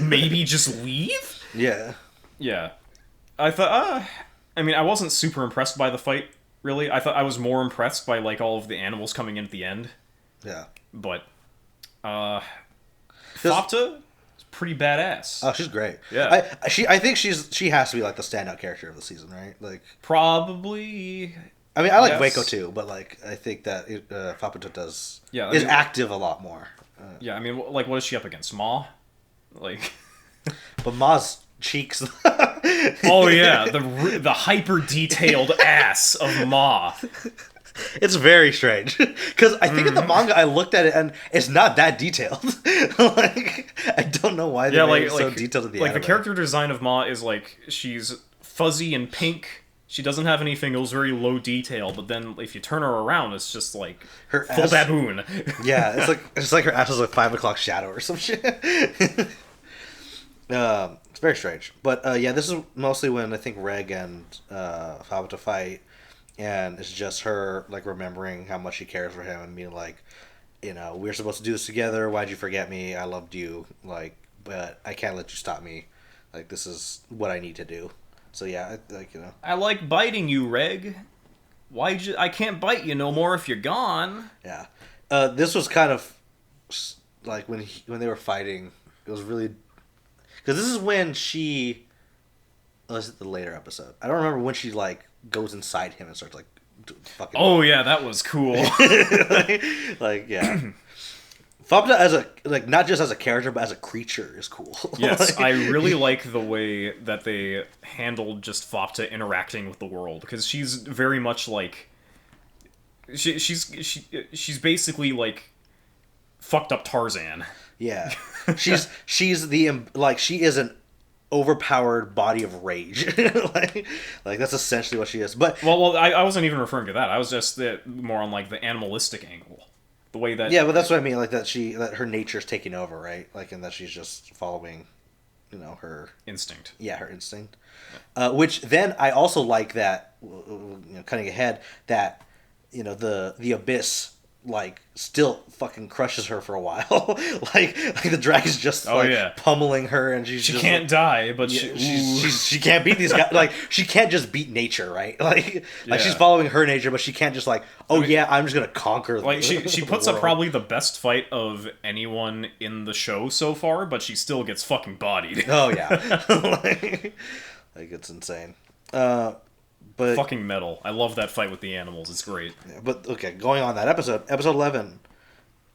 maybe just leave? Yeah. Yeah. I thought, I mean, I wasn't super impressed by the fight, really. I thought I was more impressed by, like, all of the animals coming in at the end. Yeah. But, Fapta is pretty badass. Oh, she's great. Yeah. I think she has to be, like, the standout character of the season, right? Like, probably. I mean, I like yes. Waco too, but, like, I think that Faputa is mean, active a lot more. Yeah, I mean, like, what is she up against? Ma? Like, but Ma's cheeks. Oh yeah, the hyper detailed ass of Ma. It's very strange because I think in the manga I looked at it and it's not that detailed. Like, I don't know why they made it so detailed in the anime. The character design of Ma is, like, she's fuzzy and pink. She doesn't have anything. It was very low detail, but then if you turn her around, it's just like her full ass, baboon. Yeah, it's like her ass is like 5 o'clock shadow or some shit. It's very strange, but yeah, this is mostly when I think Reg and Fabuta fight, and it's just her, like, remembering how much she cares for him and being like, we're supposed to do this together. Why'd you forget me? I loved you, like, but I can't let you stop me. Like, this is what I need to do. So yeah, I like biting you, Reg. I can't bite you no more if you're gone. Yeah. This was kind of like when they were fighting. It was really because this is when she. Oh, this is the later episode. I don't remember when she like goes inside him and starts like fucking. Oh yeah, that was cool. Yeah. Fabda as a not just as a character but as a creature is cool. Yes, I really like the way that they handled just Fopta interacting with the world because she's very much like she's basically like fucked up Tarzan. Yeah, she's the like she is an overpowered body of rage. like that's essentially what she is. But I wasn't even referring to that. I was just more on like the animalistic angle, the way that yeah, but that's what I mean. Like that her nature's taking over, right? Like and that she's just following, her instinct. Yeah, her instinct. Which then I also like that. Cutting ahead, that the abyss like still fucking crushes her for a while. like the dragon's just pummeling her, and she just, can't die, but she can't beat these guys. Like she can't just beat nature, right? Like she's following her nature, but she can't just like I'm just gonna conquer. Like she puts up probably the best fight of anyone in the show so far, but she still gets fucking bodied. Oh yeah, like it's insane. But fucking metal. I love that fight with the animals. It's great. Yeah, but okay, going on that episode 11,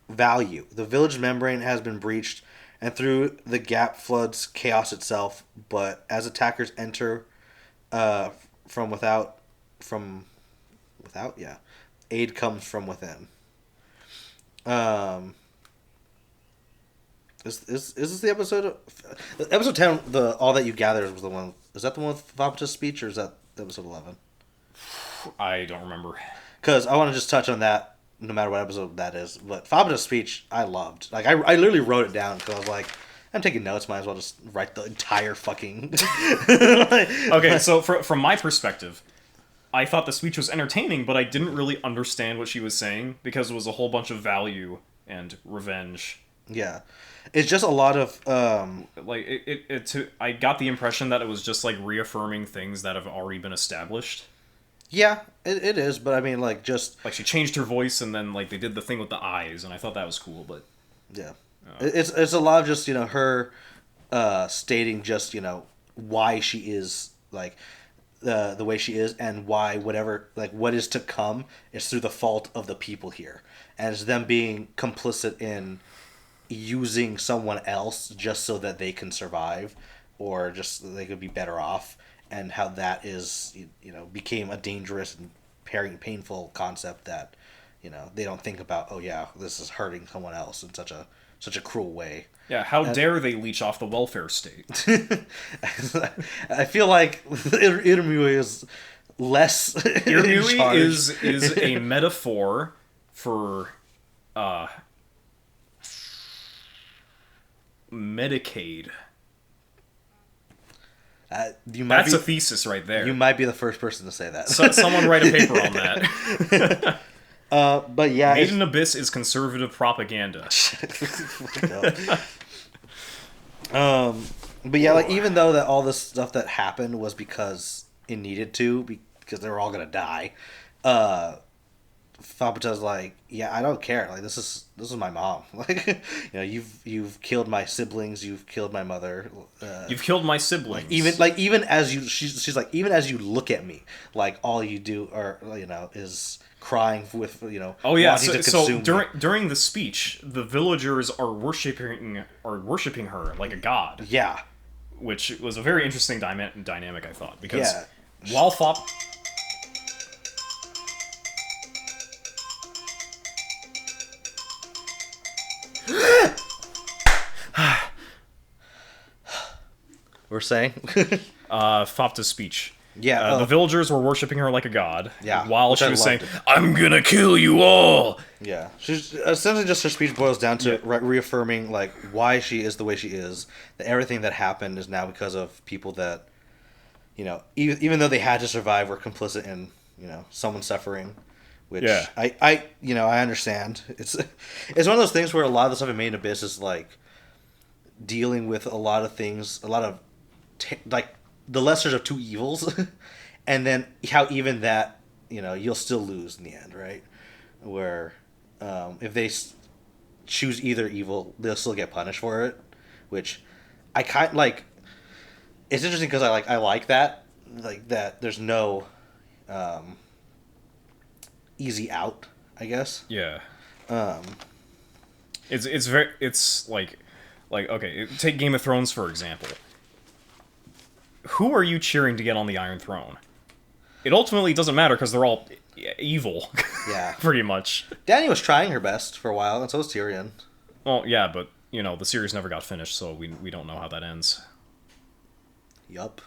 value. The village membrane has been breached, and through the gap floods chaos itself. But as attackers enter from without, aid comes from within. Is this the episode? Episode 10, the All That You Gather was the one. Is that the one with Vapta's speech, or is that episode 11? I don't remember. Because I want to just touch on that, no matter what episode that is. But Fabda's speech, I loved. Like, I literally wrote it down because I was like, I'm taking notes. Might as well just write the entire fucking. Okay, so from my perspective, I thought the speech was entertaining, but I didn't really understand what she was saying because it was a whole bunch of value and revenge. Yeah. It's just a lot of like I got the impression that it was just like reaffirming things that have already been established. Yeah, it is, but I mean like just like she changed her voice and then like they did the thing with the eyes and I thought that was cool, but yeah. It's a lot of just, her stating just, why she is like the way she is and why whatever like what is to come is through the fault of the people here. And it's them being complicit in using someone else just so that they can survive or just so they could be better off, and how that is became a dangerous and painful concept that they don't think about. Oh yeah, this is hurting someone else in such a cruel way. Yeah, how dare they leech off the welfare state? I feel like Irumui is less Irumui is a metaphor for Medicaid. That's a thesis right there. You might be the first person to say that. So, someone write a paper on that. But yeah, Made in Abyss is conservative propaganda. But yeah, like even though that all this stuff that happened was because it needed to, because they were all gonna die, Fabuta's like, yeah, I don't care. Like this is my mom. Like, you've killed my siblings. You've killed my mother. You've killed my siblings. Even as you, she's like, even as you look at me, like all you do are is crying with Oh yeah. wanting to So consume during the speech, the villagers are worshiping her like a god. Yeah. Which was a very interesting dynamic, I thought, because Yeah. while Fop. We're saying Fopta's speech. Yeah, the villagers were worshiping her like a god. Yeah, while she was saying, "I'm gonna kill you all." Yeah, she's essentially just her speech boils down to reaffirming like why she is the way she is. That everything that happened is now because of people that, even though they had to survive, were complicit in someone suffering. Which I understand. It's one of those things where a lot of the stuff in Made in Abyss is like dealing with a lot of things, a lot of like the lessers of two evils, and then how even that you'll still lose in the end, right? Where if they choose either evil, they'll still get punished for it, which I kind like. It's interesting because I like that, like that. There's no easy out, I guess. Yeah. Um, It's like okay, take Game of Thrones for example. Who are you cheering to get on the Iron Throne? It ultimately doesn't matter because they're all evil. Yeah. Pretty much. Dany was trying her best for a while, and so was Tyrion. Well, yeah, but the series never got finished, so we don't know how that ends. Yup.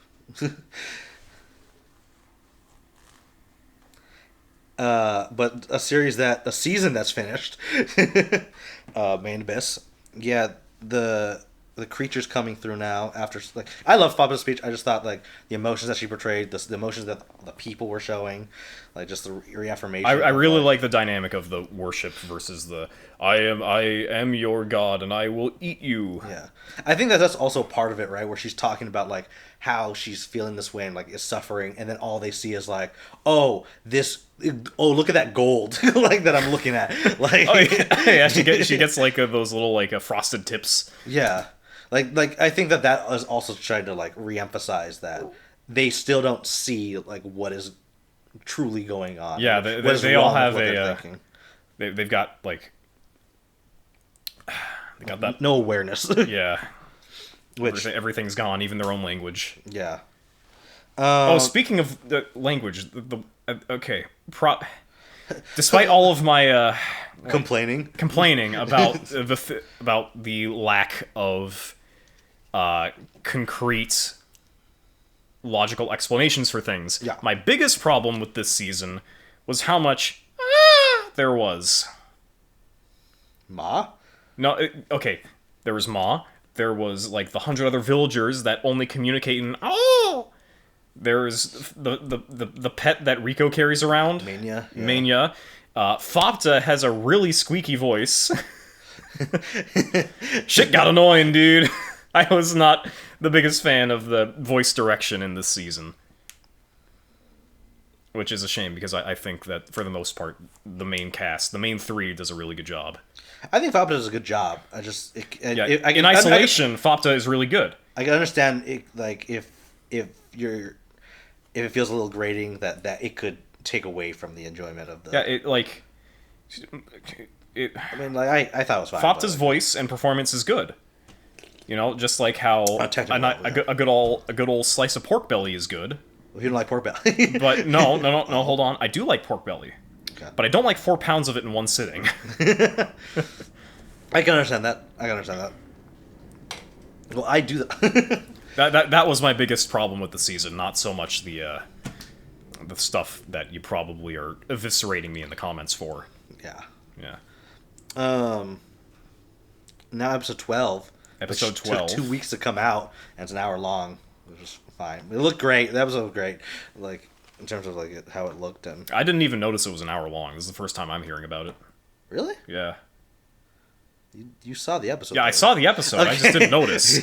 But a season that's finished, Main Abyss. Yeah, the creatures coming through now after like I love Papa's speech. I just thought like the emotions that she portrayed, the emotions that the people were showing, like just the reaffirmation. I really like the dynamic of the worship versus the I am your god and I will eat you. Yeah, I think that's also part of it, right? Where she's talking about like how she's feeling this way and like is suffering, and then all they see is like, oh, look at that gold, like that I'm looking at, like. Oh, yeah, she gets like those little like frosted tips. Yeah, like I think that is also trying to like reemphasize that they still don't see like what is truly going on. Yeah, they all have they've got like they got that no awareness. Yeah. Which everything's gone, even their own language. Yeah. Speaking of the language, okay, despite all of my complaining about about the lack of concrete logical explanations for things, yeah. My biggest problem with this season was how much there was. Ma? No, okay, there was Ma. There was like the 100 other villagers that only communicate in oh. There's the pet that Rico carries around. Mania. Yeah. Mania. Fopta has a really squeaky voice. Shit got annoying, dude. I was not the biggest fan of the voice direction in this season. Which is a shame, because I think that, for the most part, the main cast, the main three, does a really good job. I think Fopta does a good job. In isolation, Fopta is really good. I can understand it, like if it feels a little grating, that it could take away from the enjoyment of the. Yeah, I mean, like I thought it was fine. Fopta's voice and performance is good. Just like how a good old slice of pork belly is good. Well, you don't like pork belly. But no, hold on. I do like pork belly. Okay. But I don't like 4 pounds of it in one sitting. I can understand that. Well, I do that. That was my biggest problem with the season, not so much the stuff that you probably are eviscerating me in the comments for. Yeah. Yeah. Now episode 12. Episode 12 took 2 weeks to come out, and it's an hour long, which is fine. It looked great. The episode was great, like in terms of like how it looked. And I didn't even notice it was an hour long. This is the first time I'm hearing about it. Really? Yeah. You saw the episode. Yeah, though. I saw the episode. Okay. I just didn't notice.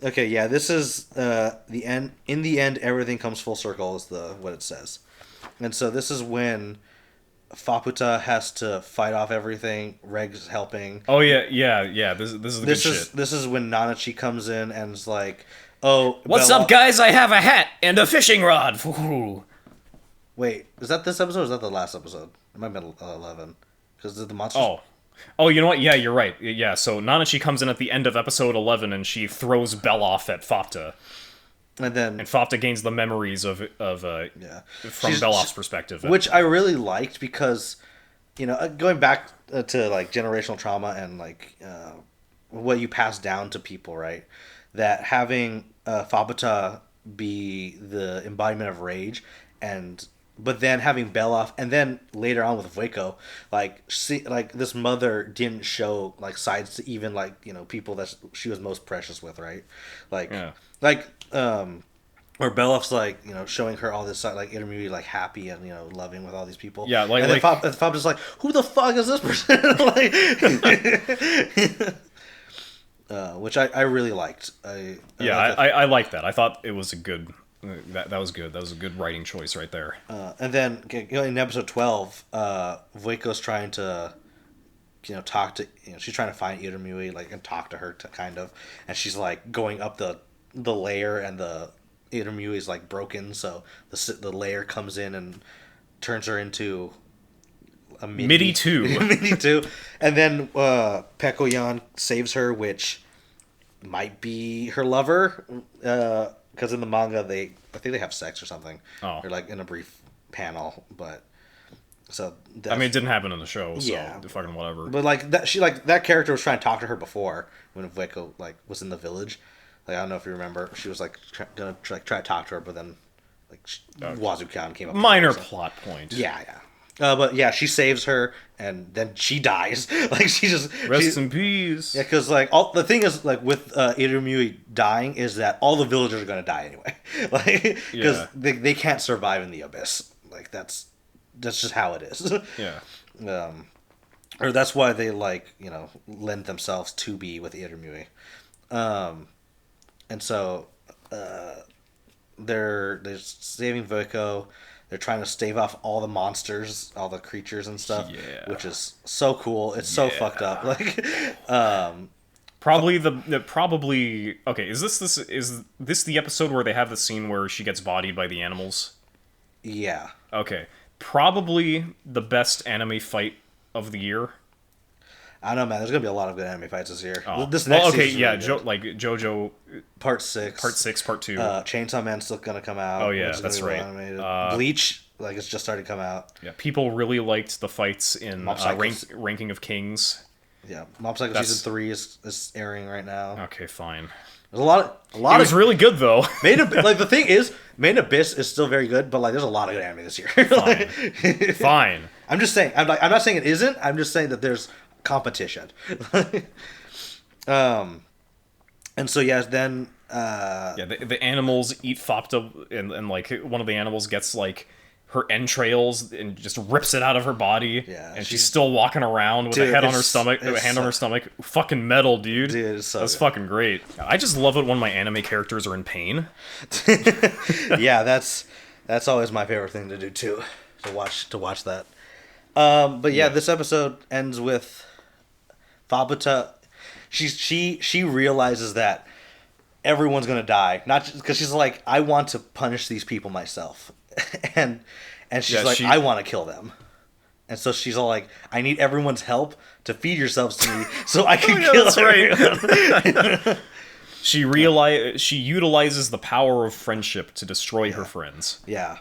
Okay, yeah, this is the end. In the end, everything comes full circle, is what it says. And so this is when Faputa has to fight off everything. Reg's helping. Oh yeah. This is the good shit. This is when Nanachi comes in and is like, "Oh, what's up, guys? I have a hat and a fishing rod." Ooh. Wait, is that this episode or is that the last episode? It might have been 11. Because the monsters... Oh, you know what? Yeah, you're right. Yeah, so Nanachi comes in at the end of episode 11 and she throws Beloff at Fopta. And Fopta gains the memories from Beloff's perspective. Which I really liked because, going back to like generational trauma and like what you pass down to people, right? That having Fopta be the embodiment of rage, but then having Beloff, and then later on with Vueko, like this mother didn't show like sides to even like people that she was most precious with, right? Where Beloff's like showing her all this like intermediate like happy and loving with all these people. Yeah, and then Fop's like, who the fuck is this person? Which I really liked. I liked that. I thought it was a good That was good. That was a good writing choice right there. And then in episode 12, Vuiko's trying to, talk to, she's trying to find Irumyuui, like, and talk to her kind of, and she's like going up the layer, and the Irumyuui is like broken, so the layer comes in and turns her into a MIDI 2. MIDI 2, and then Pekoyan saves her, which might be her lover. Because in the manga, I think they have sex or something. Oh. Or like in a brief panel, but so. I mean, it didn't happen in the show, so yeah. fucking whatever. But like that character was trying to talk to her before when Vuiko like was in the village. Like I don't know if you remember, she was like gonna try to talk to her, but then like Wazukan came up. Minor plot point. Yeah. But yeah, she saves her, and then she dies. Like she just rest in peace. Yeah, because like the thing is like with Irumyuui dying is that all the villagers are gonna die anyway. Like because they can't survive in the abyss. Like that's just how it is. Yeah. Or that's why they like lend themselves to be with Irumyuui. And so they're saving Vuiko. They're trying to stave off all the monsters, all the creatures and stuff, which is so cool. It's so fucked up. Like, probably okay. Is this the episode where they have the scene where she gets bodied by the animals? Yeah. Okay. Probably the best anime fight of the year. I don't know, man. There's gonna be a lot of good anime fights this year. Oh. This next okay, season's yeah, really like JoJo Part 6, Part 2. Chainsaw Man's still gonna come out. Oh yeah, that's right. Bleach, like it's just started to come out. Yeah, people really liked the fights in Ranking of Kings. Yeah, Mob Psycho season 3 is airing right now. Okay, fine. There's a lot. It was really good though. Like the thing is, Made in Abyss is still very good, but like there's a lot of good anime this year. Fine. Fine. I'm just saying. I'm not saying it isn't. I'm just saying that there's competition. And so then the animals eat Fopta, and like one of the animals gets like her entrails and just rips it out of her body. Yeah, and she's still walking around with a hand on her stomach, a hand on her stomach. Fucking metal, dude. Dude, it's so that's good. Fucking great. I just love it when my anime characters are in pain. Yeah, that's always my favorite thing to do too. To watch that. But yeah, this episode ends with Fopta. She realizes that everyone's gonna die, not just because she's like, I want to punish these people myself, and she's like, I want to kill them, and so she's all like, I need everyone's help to feed yourselves to me so I can kill everyone. Right. She utilizes the power of friendship to destroy her friends. Yeah,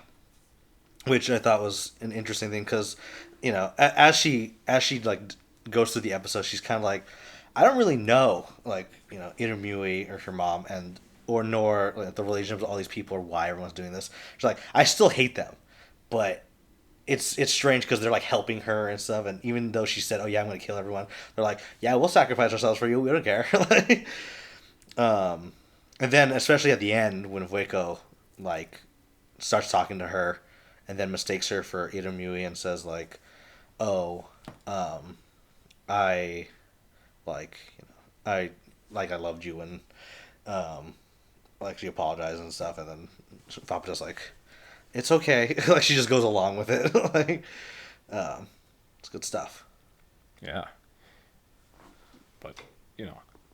which I thought was an interesting thing because, as she like goes through the episode, she's kind of like, I don't really know, like, Irumyuui or her mom nor like, the relationships with all these people or why everyone's doing this. She's like, I still hate them, but it's strange because they're like helping her and stuff. And even though she said, oh yeah, I'm going to kill everyone, they're like, yeah, we'll sacrifice ourselves for you. We don't care. And then especially at the end when Vuiko like starts talking to her and then mistakes her for Irumyuui and says like, oh, I loved you, and like she apologized and stuff, and then Papa just like, it's okay. Like she just goes along with it. Like it's good stuff. Yeah. But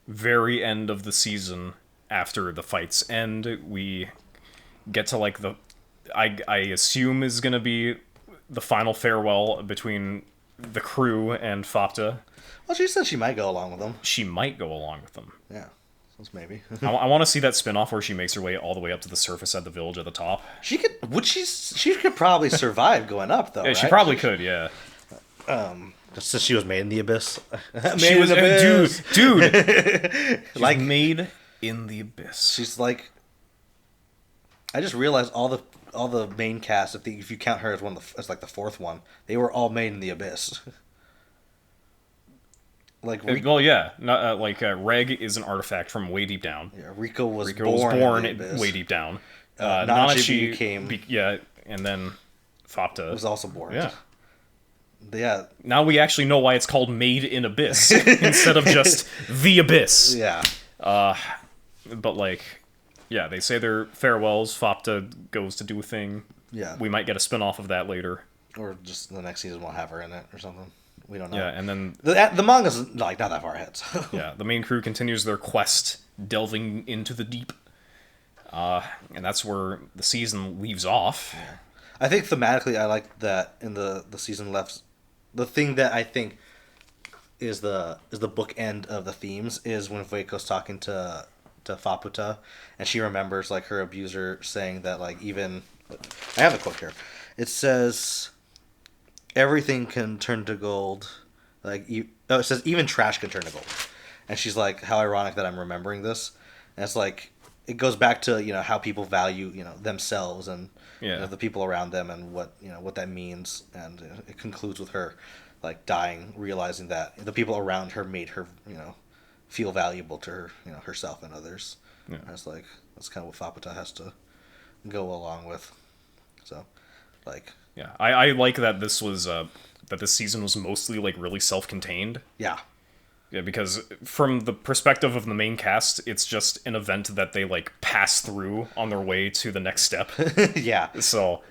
very end of the season, after the fights end, we get to like I assume is gonna be the final farewell between the crew and Fopta. Well, she said she might go along with them. She might go along with them. Yeah, maybe. I want to see that spin-off where she makes her way all the way up to the surface at the village at the top. She could probably survive going up though. Yeah, right? she probably could. Yeah. Since she was made in the abyss. She was dude. Like made in the abyss. She's like. I just realized all the main cast, if you count her as like the fourth one, they were all made in the abyss. Like well, yeah, not, Reg is an artifact from way deep down. Yeah, Rika was born way deep down. Nanachi became and then Fopta was also born. Yeah. Yeah. Now we actually know why it's called Made in Abyss instead of just the Abyss. Yeah. But like, Yeah, they say their farewells. Fopta goes to do a thing. Yeah. We might get a spin-off of that later. Or just the next season will have her in it or something. We don't know. Yeah, and then The manga's like not that far ahead. So. yeah, the main crew continues their quest, delving into the deep. And that's where the season leaves off. I think thematically, I like that in the season left. The thing that I think is the bookend of the themes is when Veiko's talking to Faputa, and she remembers like her abuser saying that like even I have a quote here. It says, "Everything can turn to gold." It says even trash can turn to gold, and she's like, "How ironic that I'm remembering this." And it's like it goes back to how people value themselves and the people around them and what that means, and it concludes with her like dying, realizing that the people around her made her feel valuable to her herself and others. Yeah. And it's like that's kind of what Faputa has to go along with. So, like yeah, I like that this was that this season was mostly like really self-contained. Yeah. Yeah, because from the perspective of the main cast, it's just an event that they like pass through on their way to the next step. Yeah. So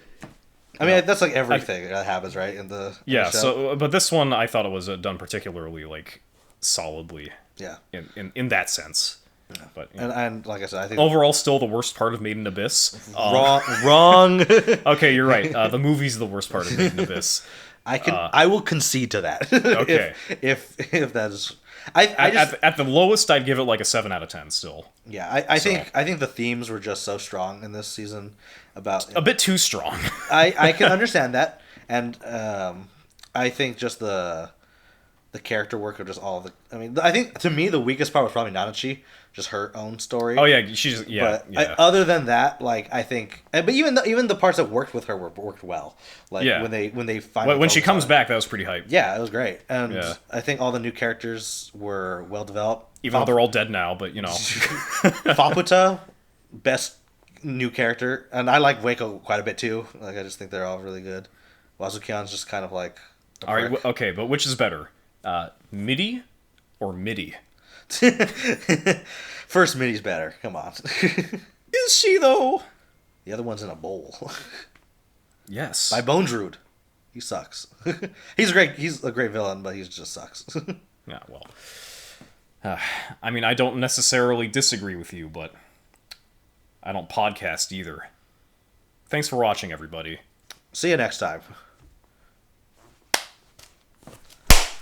I mean, that's like everything that happens, right? In the yeah. show. So, but this one, I thought it was done particularly like solidly. Yeah. In that sense. Yeah. But and like I said, I think overall, still the worst part of Made in Abyss. Wrong. Okay, you're right. The movie's the worst part of Made in Abyss. I will concede to that. Okay. if that is. I just, at the lowest, I'd give it like a 7 out of 10 still. Yeah, I think the themes were just so strong in this season about a bit too strong. I can understand that, and I think just the character work of just all of the. I mean, I think to me the weakest part was probably Nanachi, just her own story. Oh yeah, she's But other than that, like I think, but even the parts that worked with her worked well. Like when they finally when she comes back, that was pretty hype. Yeah, it was great, and I think all the new characters were well developed. Even though they're all dead now, but Faputa, best new character, and I like Waco quite a bit too. Like I just think they're all really good. Wazukyan's just kind of like. All right, okay, but which is better, MIDI or MIDI? First MIDI's better. Come on. Is she though? The other one's in a bowl. Yes. By Bones Rude. He sucks. He's great. He's a great villain, but he just sucks. Yeah, well. I mean, I don't necessarily disagree with you, but I don't podcast either. Thanks for watching, everybody. See you next time.